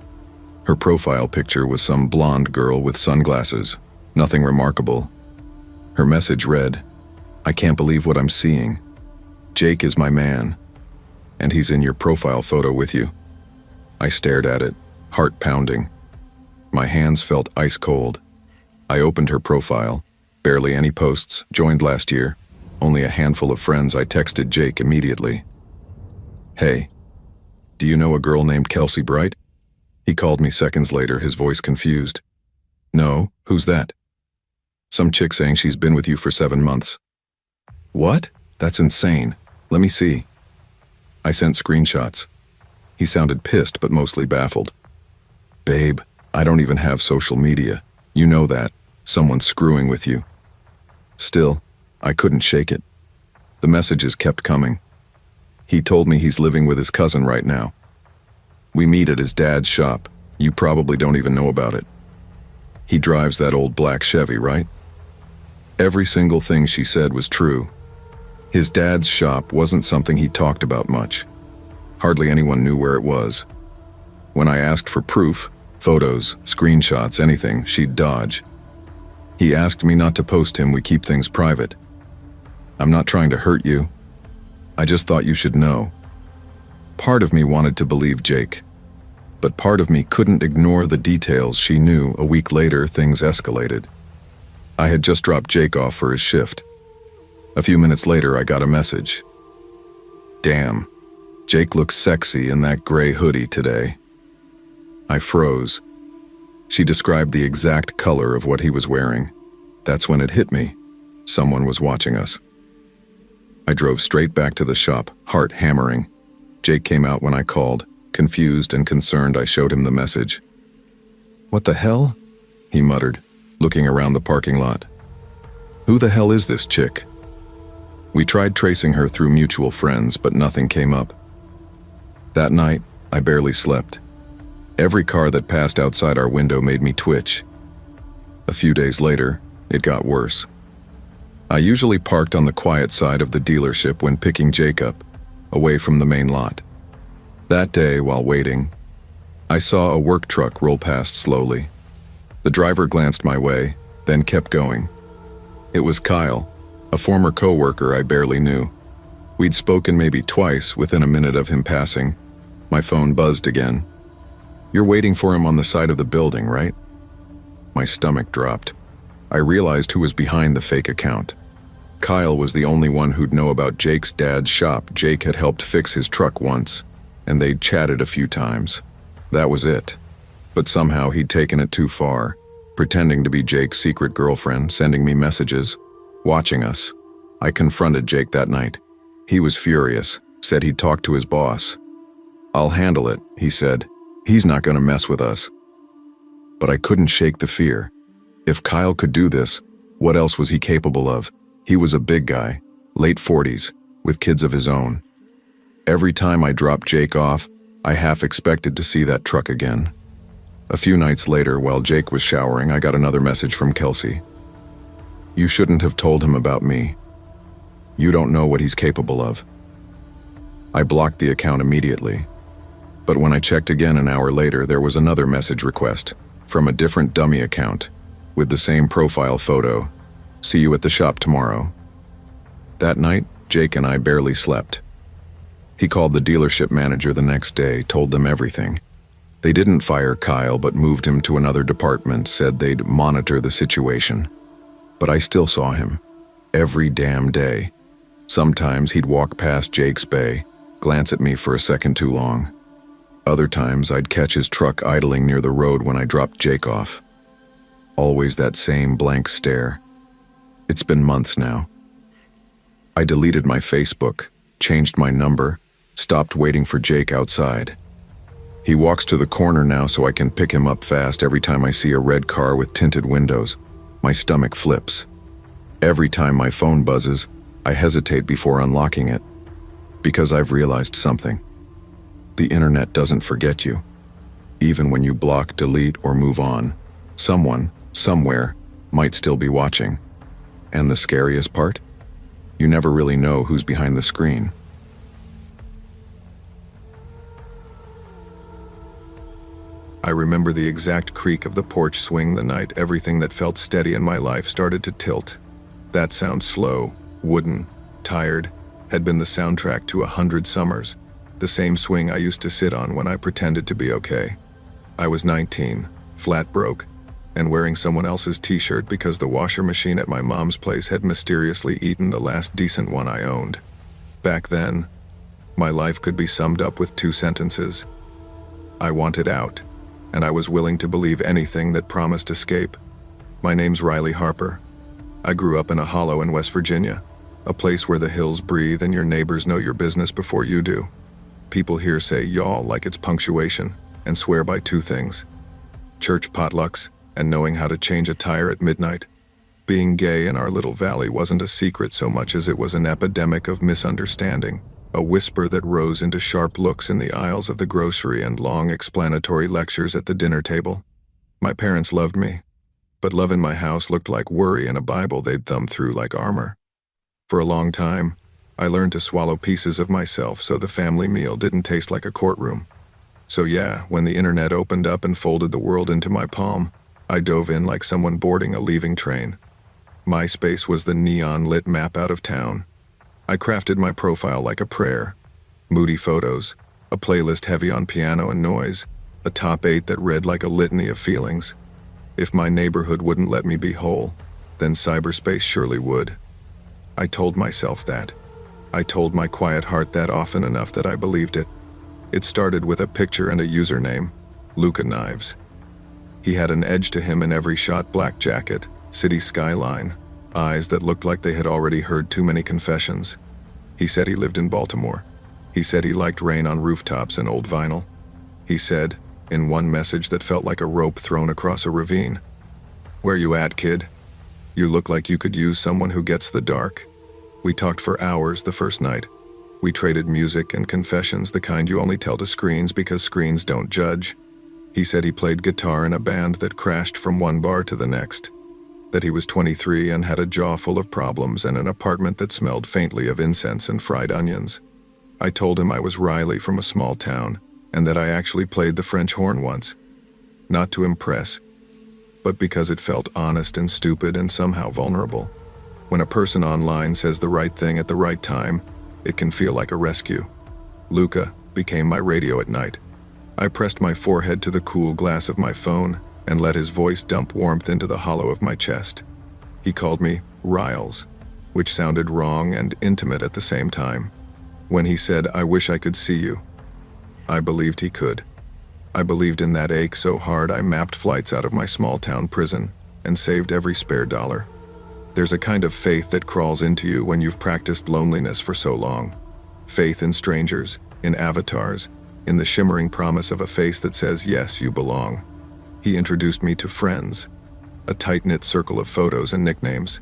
Her profile picture was some blonde girl with sunglasses. Nothing remarkable. Her message read, "I can't believe what I'm seeing. Jake is my man, and he's in your profile photo with you." I stared at it, heart pounding. My hands felt ice cold. I opened her profile. Barely any posts, joined last year. Only a handful of friends. I texted Jake immediately. "Hey, do you know a girl named Kelsey Bright?" He called me seconds later, his voice confused. "No, who's that?" "Some chick saying she's been with you for 7 months." "What? That's insane. Let me see." I sent screenshots. He sounded pissed but mostly baffled. "Babe, I don't even have social media. You know that. Someone's screwing with you." Still, I couldn't shake it. The messages kept coming. He told me he's living with his cousin right now. We meet at his dad's shop. You probably don't even know about it. He drives that old black Chevy, right? Every single thing she said was true. His dad's shop wasn't something he talked about much. Hardly anyone knew where it was. When I asked for proof, photos, screenshots, anything, she'd dodge. He asked me not to post him. We keep things private. "I'm not trying to hurt you. I just thought you should know." Part of me wanted to believe Jake, but part of me couldn't ignore the details she knew. A week later, things escalated. I had just dropped Jake off for his shift. A few minutes later, I got a message. "Damn, Jake looks sexy in that gray hoodie today." I froze. She described the exact color of what he was wearing. That's when it hit me. Someone was watching us. I drove straight back to the shop, heart hammering. Jake came out when I called. Confused and concerned, I showed him the message. "What the hell?" he muttered, looking around the parking lot. "Who the hell is this chick?" We tried tracing her through mutual friends, but nothing came up. That night, I barely slept. Every car that passed outside our window made me twitch. A few days later, it got worse. I usually parked on the quiet side of the dealership when picking Jake up, away from the main lot. That day, while waiting, I saw a work truck roll past slowly. The driver glanced my way, then kept going. It was Kyle, a former co-worker I barely knew. We'd spoken maybe twice within a minute of him passing. My phone buzzed again. "You're waiting for him on the side of the building, right?" My stomach dropped. I realized who was behind the fake account. Kyle was the only one who'd know about Jake's dad's shop. Jake had helped fix his truck once, and they'd chatted a few times. That was it. But somehow he'd taken it too far, pretending to be Jake's secret girlfriend, sending me messages, watching us. I confronted Jake that night. He was furious, said he'd talk to his boss. "I'll handle it," he said. "He's not going to mess with us." But I couldn't shake the fear. If Kyle could do this, what else was he capable of? He was a big guy, late 40s, with kids of his own. Every time I dropped Jake off, I half expected to see that truck again. A few nights later, while Jake was showering, I got another message from Kelsey. "You shouldn't have told him about me. You don't know what he's capable of." I blocked the account immediately. But when I checked again an hour later, there was another message request from a different dummy account with the same profile photo. "See you at the shop tomorrow." That night, Jake and I barely slept. He called the dealership manager the next day, told them everything. They didn't fire Kyle but moved him to another department, said they'd monitor the situation. But I still saw him, every damn day. Sometimes he'd walk past Jake's bay, glance at me for a second too long. Other times I'd catch his truck idling near the road when I dropped Jake off. Always that same blank stare. It's been months now. I deleted my Facebook, changed my number, stopped waiting for Jake outside. He walks to the corner now so I can pick him up fast. Every time I see a red car with tinted windows, my stomach flips. Every time my phone buzzes, I hesitate before unlocking it. Because I've realized something. The internet doesn't forget you. Even when you block, delete, or move on, someone, somewhere, might still be watching. And the scariest part? You never really know who's behind the screen. I remember the exact creak of the porch swing the night everything that felt steady in my life started to tilt. That sound, slow, wooden, tired, had been the soundtrack to 100 summers, the same swing I used to sit on when I pretended to be okay. I was 19, flat broke, and wearing someone else's t-shirt because the washer machine at my mom's place had mysteriously eaten the last decent one I owned. Back then, my life could be summed up with 2 sentences. I wanted out, and I was willing to believe anything that promised escape. My name's Riley Harper. I grew up in a hollow in West Virginia, a place where the hills breathe and your neighbors know your business before you do. People here say y'all like it's punctuation and swear by 2 things: church potlucks and knowing how to change a tire at midnight. Being gay in our little valley wasn't a secret so much as it was an epidemic of misunderstanding, a whisper that rose into sharp looks in the aisles of the grocery and long explanatory lectures at the dinner table. My parents loved me, but love in my house looked like worry in a Bible they'd thumb through like armor. For a long time, I learned to swallow pieces of myself so the family meal didn't taste like a courtroom. So yeah, when the internet opened up and folded the world into my palm, I dove in like someone boarding a leaving train. MySpace was the neon-lit map out of town. I crafted my profile like a prayer. Moody photos, a playlist heavy on piano and noise, a top 8 that read like a litany of feelings. If my neighborhood wouldn't let me be whole, then cyberspace surely would. I told myself that. I told my quiet heart that often enough that I believed it. It started with a picture and a username, Luca Knives. He had an edge to him in every shot: black jacket, city skyline, eyes that looked like they had already heard too many confessions. He said he lived in Baltimore. He said he liked rain on rooftops and old vinyl. He said, in one message that felt like a rope thrown across a ravine, "Where you at, kid? You look like you could use someone who gets the dark." We talked for hours the first night. We traded music and confessions, the kind you only tell to screens because screens don't judge. He said he played guitar in a band that crashed from one bar to the next, that he was 23 and had a jaw full of problems and an apartment that smelled faintly of incense and fried onions. I told him I was Riley from a small town and that I actually played the French horn once. Not to impress, but because it felt honest and stupid and somehow vulnerable. When a person online says the right thing at the right time, it can feel like a rescue. Luca became my radio at night. I pressed my forehead to the cool glass of my phone and let his voice dump warmth into the hollow of my chest. He called me Riles, which sounded wrong and intimate at the same time. When he said, "I wish I could see you," I believed he could. I believed in that ache so hard I mapped flights out of my small-town prison and saved every spare dollar. There's a kind of faith that crawls into you when you've practiced loneliness for so long. Faith in strangers, in avatars, in the shimmering promise of a face that says, yes, you belong. He introduced me to friends, a tight-knit circle of photos and nicknames.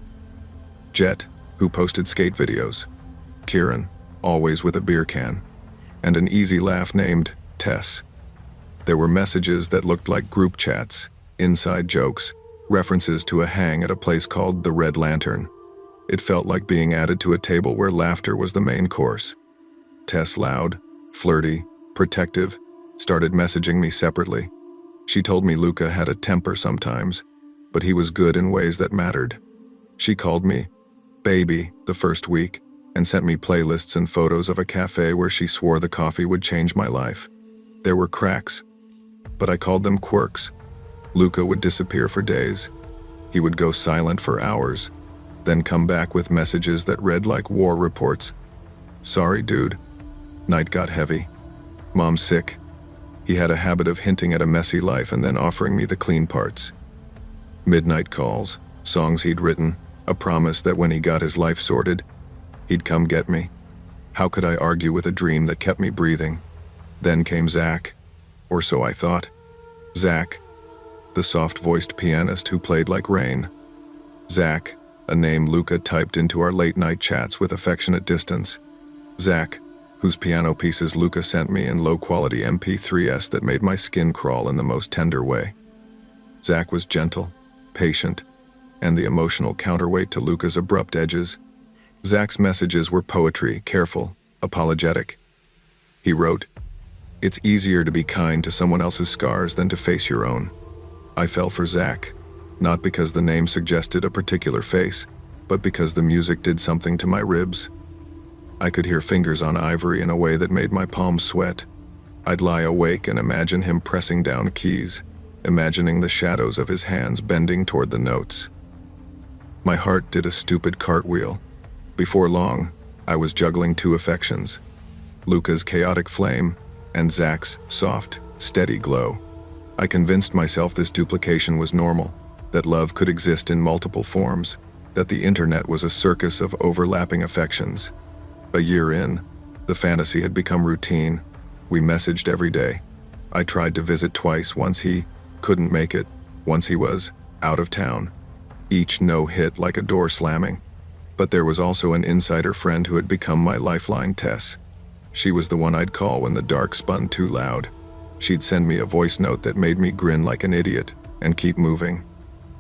Jet, who posted skate videos. Kieran, always with a beer can. And an easy laugh named Tess. There were messages that looked like group chats, inside jokes, references to a hang at a place called the Red Lantern. It felt like being added to a table where laughter was the main course. Tess, loud, flirty, protective, started messaging me separately. She told me Luca had a temper sometimes, but he was good in ways that mattered. She called me baby the first week and sent me playlists and photos of a cafe where she swore the coffee would change my life. There were cracks, but I called them quirks. Luca would disappear for days. He would go silent for hours, then come back with messages that read like war reports. Sorry, dude. Night got heavy. Mom's sick. He had a habit of hinting at a messy life and then offering me the clean parts. Midnight calls, songs he'd written, a promise that when he got his life sorted, he'd come get me. How could I argue with a dream that kept me breathing? Then came Zach, or so I thought. Zach, the soft-voiced pianist who played like rain. Zach, a name Luca typed into our late-night chats with affectionate distance. Zach, whose piano pieces Luca sent me in low-quality MP3s that made my skin crawl in the most tender way. Zach was gentle, patient, and the emotional counterweight to Luca's abrupt edges. Zach's messages were poetry, careful, apologetic. He wrote, "It's easier to be kind to someone else's scars than to face your own." I fell for Zach, not because the name suggested a particular face, but because the music did something to my ribs. I could hear fingers on ivory in a way that made my palms sweat. I'd lie awake and imagine him pressing down keys, imagining the shadows of his hands bending toward the notes. My heart did a stupid cartwheel. Before long, I was juggling two affections, Luca's chaotic flame and Zach's soft, steady glow. I convinced myself this duplication was normal, that love could exist in multiple forms, that the internet was a circus of overlapping affections. A year in, the fantasy had become routine. We messaged every day. I tried to visit twice, once he couldn't make it, once he was out of town. Each no hit like a door slamming. But there was also an insider friend who had become my lifeline, Tess. She was the one I'd call when the dark spun too loud. She'd send me a voice note that made me grin like an idiot and keep moving.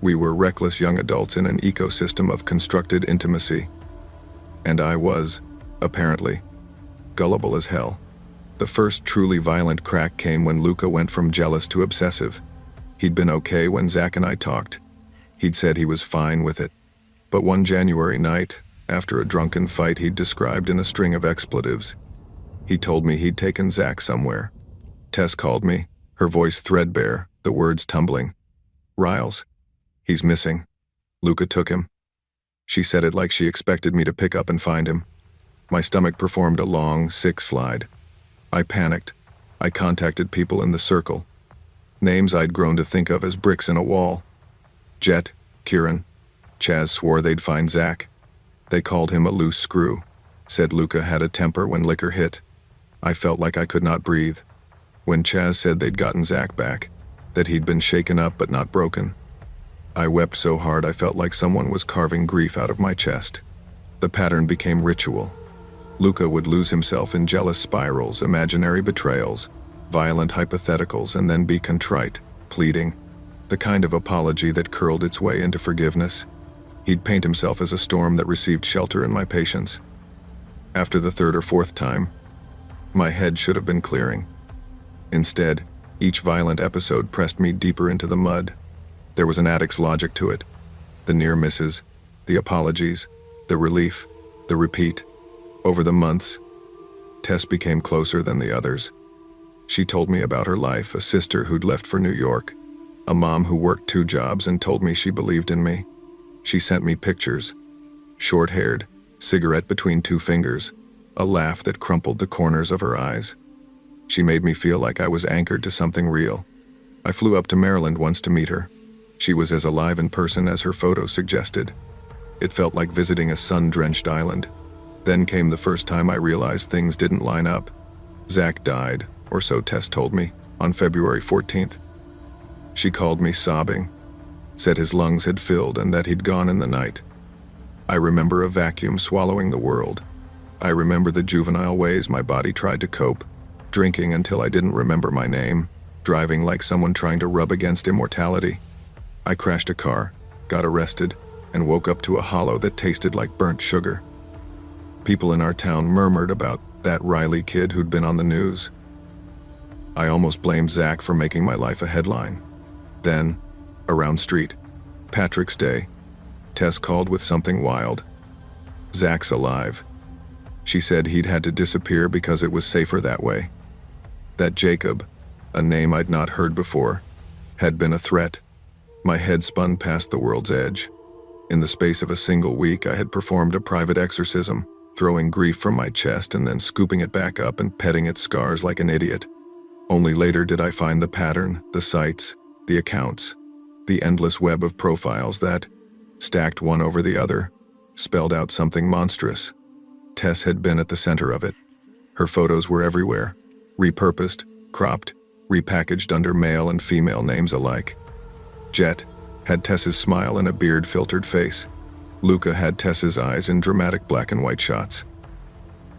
We were reckless young adults in an ecosystem of constructed intimacy. And I was, apparently, gullible as hell. The first truly violent crack came when Luca went from jealous to obsessive. He'd been okay when Zach and I talked. He'd said he was fine with it. But one January night, after a drunken fight he'd described in a string of expletives, he told me he'd taken Zach somewhere. Tess called me, her voice threadbare, the words tumbling. "Riles. He's missing. Luca took him." She said it like she expected me to pick up and find him. My stomach performed a long, sick slide. I panicked. I contacted people in the circle. Names I'd grown to think of as bricks in a wall. Jet, Kieran. Chaz swore they'd find Zach. They called him a loose screw. Said Luca had a temper when liquor hit. I felt like I could not breathe. When Chaz said they'd gotten Zach back, that he'd been shaken up but not broken, I wept so hard I felt like someone was carving grief out of my chest. The pattern became ritual. Luca would lose himself in jealous spirals, imaginary betrayals, violent hypotheticals, and then be contrite, pleading, the kind of apology that curled its way into forgiveness. He'd paint himself as a storm that received shelter in my patience. After the third or fourth time, my head should have been clearing. Instead, each violent episode pressed me deeper into the mud. There was an addict's logic to it. The near misses, the apologies, the relief, the repeat. Over the months, Tess became closer than the others. She told me about her life, a sister who'd left for New York, a mom who worked 2 jobs and told me she believed in me. She sent me pictures, short-haired, cigarette between 2 fingers, a laugh that crumpled the corners of her eyes. She made me feel like I was anchored to something real. I flew up to Maryland once to meet her. She was as alive in person as her photos suggested. It felt like visiting a sun-drenched island. Then came the first time I realized things didn't line up. Zach died, or so Tess told me, on February 14th. She called me sobbing, said his lungs had filled and that he'd gone in the night. I remember a vacuum swallowing the world. I remember the juvenile ways my body tried to cope, drinking until I didn't remember my name, driving like someone trying to rub against immortality. I crashed a car, got arrested, and woke up to a hollow that tasted like burnt sugar. People in our town murmured about that Riley kid who'd been on the news. I almost blamed Zach for making my life a headline. Then, around street, Patrick's Day, Tess called with something wild. Zach's alive. She said he'd had to disappear because it was safer that way. That Jacob, a name I'd not heard before, had been a threat. My head spun past the world's edge. In the space of a single week, I had performed a private exorcism, throwing grief from my chest and then scooping it back up and petting its scars like an idiot. Only later did I find the pattern, the sites, the accounts, the endless web of profiles that, stacked one over the other, spelled out something monstrous. Tess had been at the center of it. Her photos were everywhere, repurposed, cropped, repackaged under male and female names alike. Jet had Tess's smile in a beard-filtered face. Luca had Tess's eyes in dramatic black and white shots.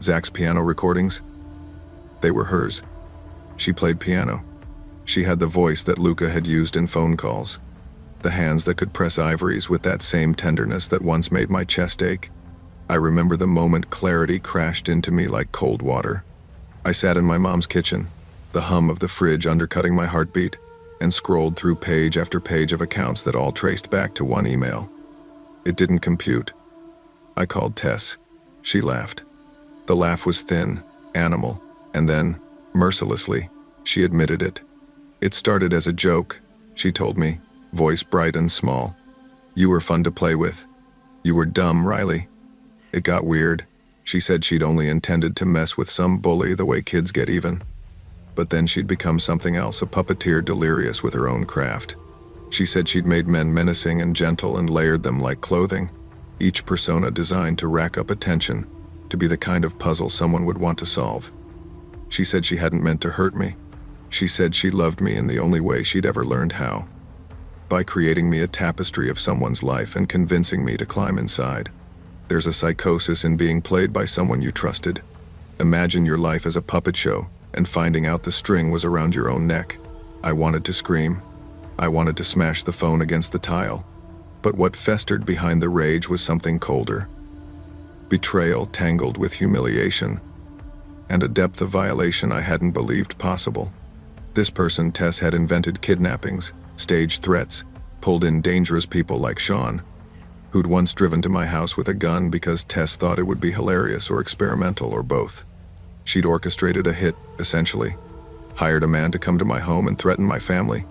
Zach's piano recordings? They were hers. She played piano. She had the voice that Luca had used in phone calls. The hands that could press ivories with that same tenderness that once made my chest ache. I remember the moment clarity crashed into me like cold water. I sat in my mom's kitchen, the hum of the fridge undercutting my heartbeat, and scrolled through page after page of accounts that all traced back to one email. It didn't compute. I called Tess. She laughed. The laugh was thin, animal, and then, mercilessly, she admitted it. It started as a joke, she told me, voice bright and small. You were fun to play with. You were dumb, Riley. It got weird. She said she'd only intended to mess with some bully the way kids get even. But then she'd become something else, a puppeteer delirious with her own craft. She said she'd made men menacing and gentle and layered them like clothing, each persona designed to rack up attention, to be the kind of puzzle someone would want to solve. She said she hadn't meant to hurt me. She said she loved me in the only way she'd ever learned how. By creating me a tapestry of someone's life and convincing me to climb inside. There's a psychosis in being played by someone you trusted. Imagine your life as a puppet show and finding out the string was around your own neck. I wanted to scream. I wanted to smash the phone against the tile. But what festered behind the rage was something colder. Betrayal tangled with humiliation, and a depth of violation I hadn't believed possible. This person, Tess, had invented kidnappings, staged threats, pulled in dangerous people like Sean, who'd once driven to my house with a gun because Tess thought it would be hilarious or experimental or both. She'd orchestrated a hit, essentially, hired a man to come to my home and threaten my family.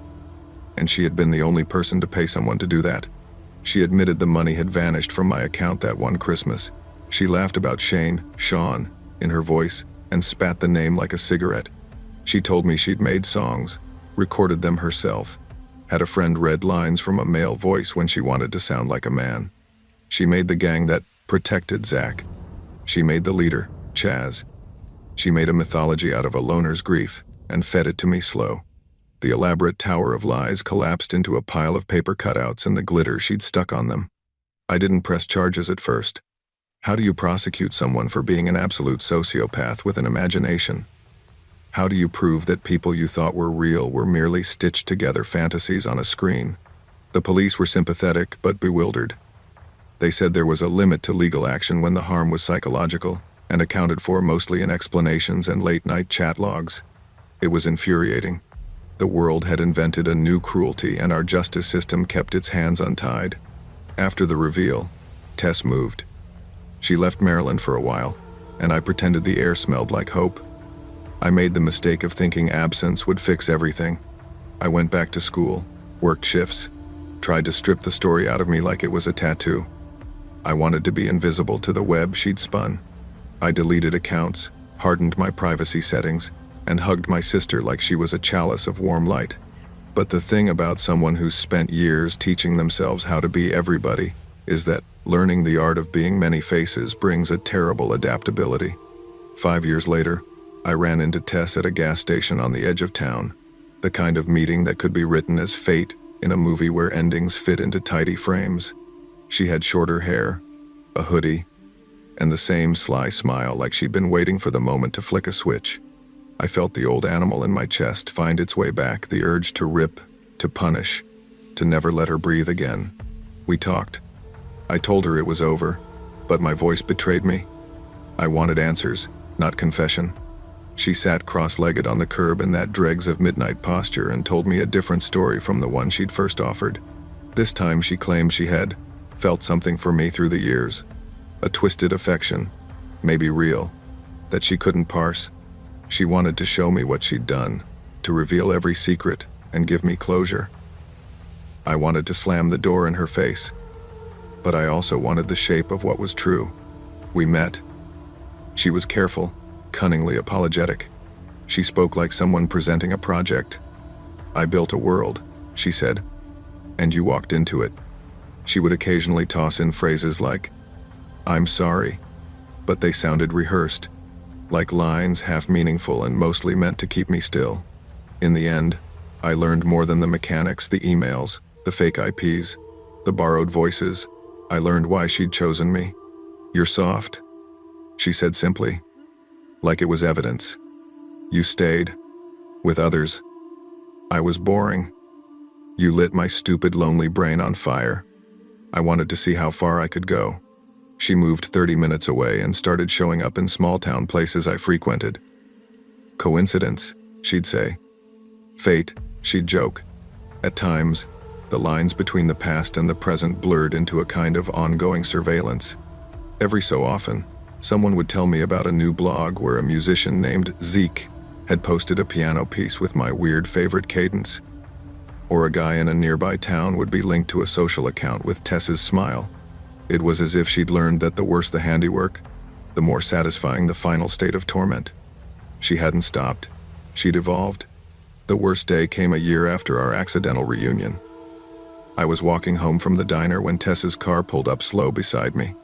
And she had been the only person to pay someone to do that. She admitted the money had vanished from my account that one Christmas. She laughed about Sean, in her voice, and spat the name like a cigarette. She told me she'd made songs, recorded them herself, had a friend read lines from a male voice when she wanted to sound like a man. She made the gang that protected Zach. She made the leader, Chaz. She made a mythology out of a loner's grief and fed it to me slow. The elaborate tower of lies collapsed into a pile of paper cutouts and the glitter she'd stuck on them. I didn't press charges at first. How do you prosecute someone for being an absolute sociopath with an imagination? How do you prove that people you thought were real were merely stitched together fantasies on a screen? The police were sympathetic but bewildered. They said there was a limit to legal action when the harm was psychological and accounted for mostly in explanations and late-night chat logs. It was infuriating. The world had invented a new cruelty and our justice system kept its hands untied. After the reveal, Tess moved. She left Maryland for a while, and I pretended the air smelled like hope. I made the mistake of thinking absence would fix everything. I went back to school, worked shifts, tried to strip the story out of me like it was a tattoo. I wanted to be invisible to the web she'd spun. I deleted accounts, hardened my privacy settings, and hugged my sister like she was a chalice of warm light. But the thing about someone who's spent years teaching themselves how to be everybody is that learning the art of being many faces brings a terrible adaptability. 5 years later, I ran into Tess at a gas station on the edge of town, the kind of meeting that could be written as fate in a movie where endings fit into tidy frames. She had shorter hair, a hoodie, and the same sly smile like she'd been waiting for the moment to flick a switch. I felt the old animal in my chest find its way back, the urge to rip, to punish, to never let her breathe again. We talked. I told her it was over, but my voice betrayed me. I wanted answers, not confession. She sat cross-legged on the curb in that dregs of midnight posture and told me a different story from the one she'd first offered. This time she claimed she had felt something for me through the years, a twisted affection, maybe real, that she couldn't parse. She wanted to show me what she'd done, to reveal every secret and give me closure. I wanted to slam the door in her face, but I also wanted the shape of what was true. We met. She was careful, cunningly apologetic. She spoke like someone presenting a project. I built a world, she said, and you walked into it. She would occasionally toss in phrases like, "I'm sorry," but they sounded rehearsed, like lines half meaningful and mostly meant to keep me still. In the end, I learned more than the mechanics, the emails, the fake IPs, the borrowed voices. I learned why she'd chosen me. "You're soft," she said simply, like it was evidence. "You stayed. With others. I was boring. You lit my stupid, lonely brain on fire. I wanted to see how far I could go." She moved 30 minutes away and started showing up in small-town places I frequented. "Coincidence," she'd say. "Fate," she'd joke. At times, the lines between the past and the present blurred into a kind of ongoing surveillance. Every so often, someone would tell me about a new blog where a musician named Zeke had posted a piano piece with my weird favorite cadence. Or a guy in a nearby town would be linked to a social account with Tess's smile. It was as if she'd learned that the worse the handiwork, the more satisfying the final state of torment. She hadn't stopped. She'd evolved. The worst day came a year after our accidental reunion. I was walking home from the diner when Tess's car pulled up slow beside me.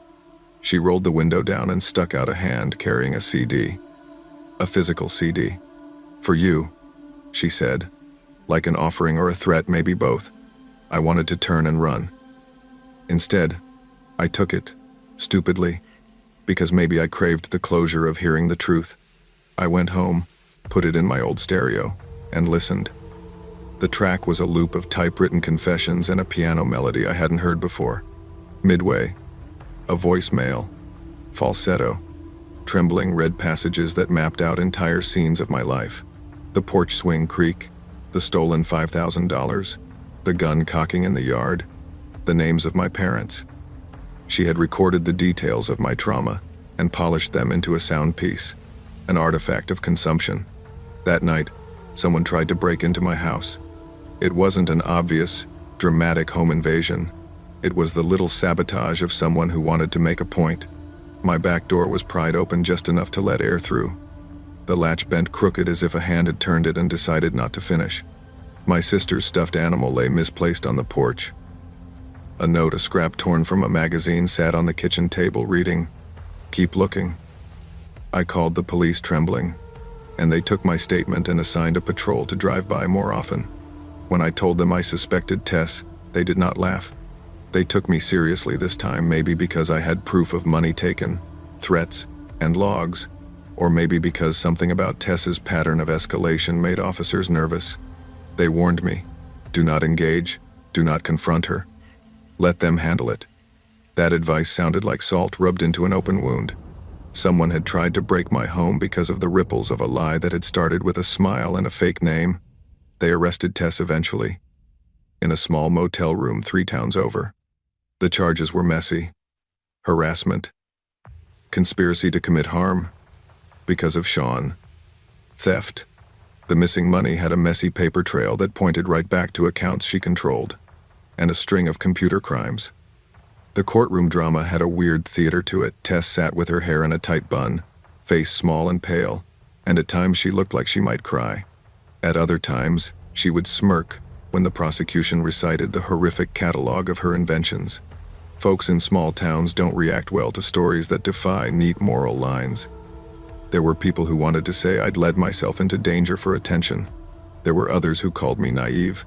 She rolled the window down and stuck out a hand carrying a CD. A physical CD. "For you," she said, like an offering or a threat, maybe both. I wanted to turn and run. Instead, I took it, stupidly, because maybe I craved the closure of hearing the truth. I went home, put it in my old stereo, and listened. The track was a loop of typewritten confessions and a piano melody I hadn't heard before. Midway, a voicemail, falsetto, trembling read passages that mapped out entire scenes of my life. The porch swing creak, the stolen $5,000, the gun cocking in the yard, the names of my parents. She had recorded the details of my trauma and polished them into a sound piece, an artifact of consumption. That night, someone tried to break into my house. It wasn't an obvious, dramatic home invasion. It was the little sabotage of someone who wanted to make a point. My back door was pried open just enough to let air through. The latch bent crooked as if a hand had turned it and decided not to finish. My sister's stuffed animal lay misplaced on the porch. A note, a scrap torn from a magazine, sat on the kitchen table reading, "Keep looking." I called the police trembling, and they took my statement and assigned a patrol to drive by more often. When I told them I suspected Tess, they did not laugh. They took me seriously this time, maybe because I had proof of money taken, threats, and logs, or maybe because something about Tess's pattern of escalation made officers nervous. They warned me, do not engage, do not confront her. Let them handle it. That advice sounded like salt rubbed into an open wound. Someone had tried to break my home because of the ripples of a lie that had started with a smile and a fake name. They arrested Tess eventually, in a small motel room 3 towns over. The charges were messy. Harassment. Conspiracy to commit harm. Because of Sean. Theft. The missing money had a messy paper trail that pointed right back to accounts she controlled. And a string of computer crimes. The courtroom drama had a weird theater to it. Tess sat with her hair in a tight bun, face small and pale, and at times she looked like she might cry. At other times, she would smirk when the prosecution recited the horrific catalog of her inventions. Folks in small towns don't react well to stories that defy neat moral lines. There were people who wanted to say I'd led myself into danger for attention. There were others who called me naive.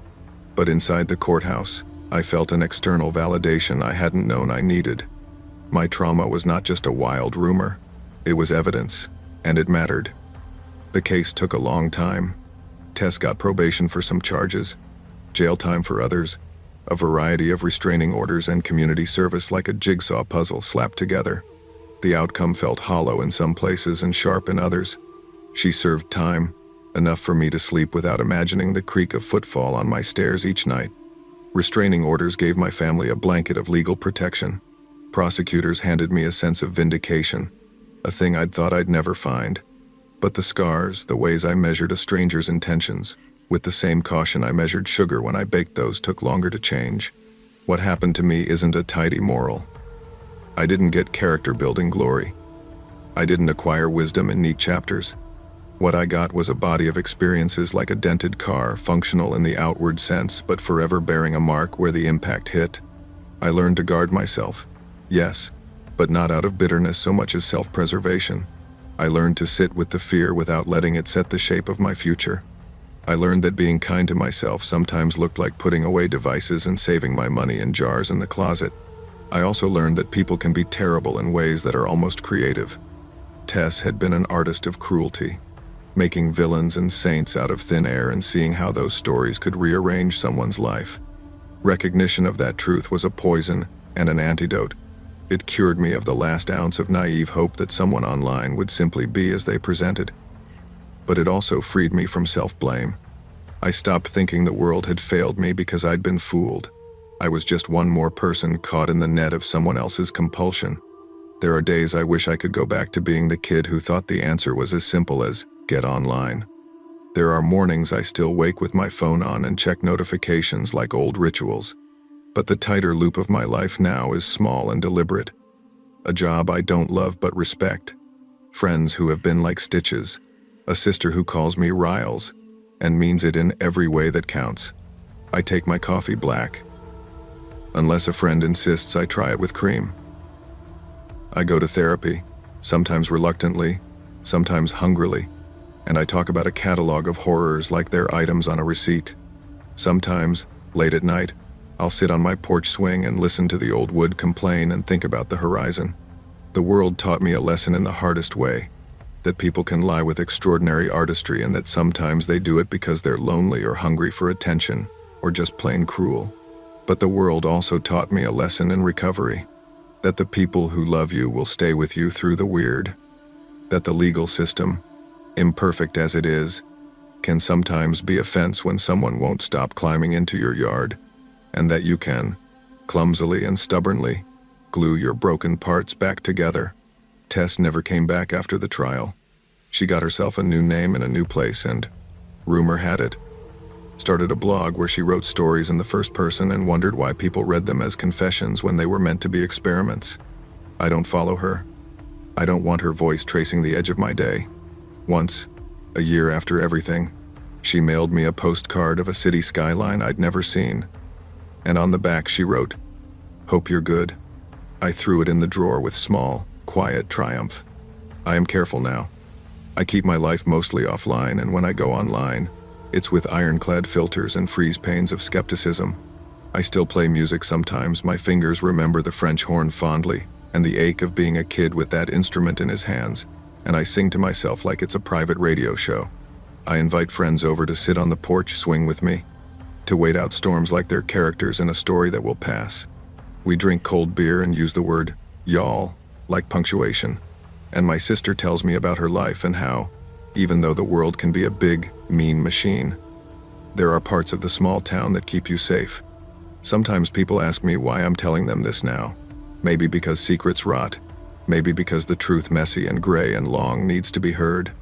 But inside the courthouse, I felt an external validation I hadn't known I needed. My trauma was not just a wild rumor. It was evidence, and it mattered. The case took a long time. Tess got probation for some charges, jail time for others, a variety of restraining orders and community service like a jigsaw puzzle slapped together. The outcome felt hollow in some places and sharp in others. She served time, enough for me to sleep without imagining the creak of footfall on my stairs each night. Restraining orders gave my family a blanket of legal protection. Prosecutors handed me a sense of vindication, a thing I'd thought I'd never find. But the scars, the ways I measured a stranger's intentions, with the same caution I measured sugar when I baked those, took longer to change. What happened to me isn't a tidy moral. I didn't get character-building glory. I didn't acquire wisdom in neat chapters. What I got was a body of experiences like a dented car, functional in the outward sense, but forever bearing a mark where the impact hit. I learned to guard myself. Yes, but not out of bitterness so much as self-preservation. I learned to sit with the fear without letting it set the shape of my future. I learned that being kind to myself sometimes looked like putting away devices and saving my money in jars in the closet. I also learned that people can be terrible in ways that are almost creative. Tess had been an artist of cruelty, making villains and saints out of thin air and seeing how those stories could rearrange someone's life. Recognition of that truth was a poison and an antidote. It cured me of the last ounce of naive hope that someone online would simply be as they presented. But it also freed me from self-blame. I stopped thinking the world had failed me because I'd been fooled. I was just one more person caught in the net of someone else's compulsion. There are days I wish I could go back to being the kid who thought the answer was as simple as get online. There are mornings I still wake with my phone on and check notifications like old rituals. But the tighter loop of my life now is small and deliberate. A job I don't love but respect. Friends who have been like stitches. A sister who calls me Riles and means it in every way that counts. I take my coffee black. Unless a friend insists I try it with cream. I go to therapy, sometimes reluctantly, sometimes hungrily, and I talk about a catalog of horrors like they're items on a receipt. Sometimes, late at night, I'll sit on my porch swing and listen to the old wood complain and think about the horizon. The world taught me a lesson in the hardest way, that people can lie with extraordinary artistry and that sometimes they do it because they're lonely or hungry for attention, or just plain cruel. But the world also taught me a lesson in recovery, that the people who love you will stay with you through the weird, that the legal system, imperfect as it is, can sometimes be a fence when someone won't stop climbing into your yard, and that you can, clumsily and stubbornly, glue your broken parts back together. Tess never came back after the trial. She got herself a new name in a new place and, rumor had it, started a blog where she wrote stories in the first person and wondered why people read them as confessions when they were meant to be experiments. I don't follow her. I don't want her voice tracing the edge of my day. Once, a year after everything, she mailed me a postcard of a city skyline I'd never seen. And on the back she wrote, "Hope you're good." I threw it in the drawer with small, quiet triumph. I am careful now. I keep my life mostly offline, and when I go online, it's with ironclad filters and freeze panes of skepticism. I still play music sometimes. My fingers remember the French horn fondly, and the ache of being a kid with that instrument in his hands, and I sing to myself like it's a private radio show. I invite friends over to sit on the porch swing with me, to wait out storms like they're characters in a story that will pass. We drink cold beer and use the word y'all like punctuation, and my sister tells me about her life and how, even though the world can be a big, mean machine, there are parts of the small town that keep you safe. Sometimes people ask me why I'm telling them this now. Maybe because secrets rot. Maybe because the truth, messy and gray and long, needs to be heard.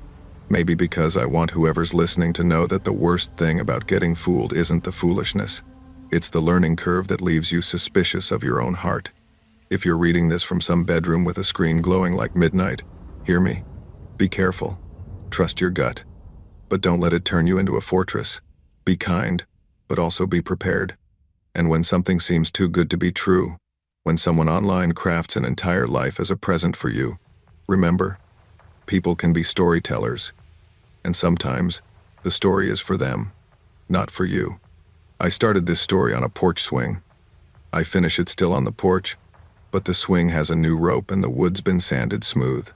Maybe because I want whoever's listening to know that the worst thing about getting fooled isn't the foolishness. It's the learning curve that leaves you suspicious of your own heart. If you're reading this from some bedroom with a screen glowing like midnight, hear me. Be careful. Trust your gut, but don't let it turn you into a fortress. Be kind, but also be prepared. And when something seems too good to be true, when someone online crafts an entire life as a present for you, remember, people can be storytellers, and sometimes the story is for them, not for you. I started this story on a porch swing. I finish it still on the porch, but the swing has a new rope and the wood's been sanded smooth.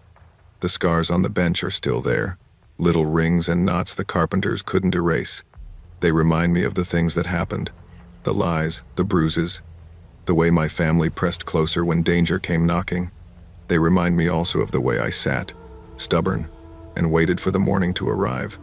The scars on the bench are still there, little rings and knots the carpenters couldn't erase. They remind me of the things that happened, the lies, the bruises, the way my family pressed closer when danger came knocking. They remind me also of the way I sat, stubborn, and waited for the morning to arrive.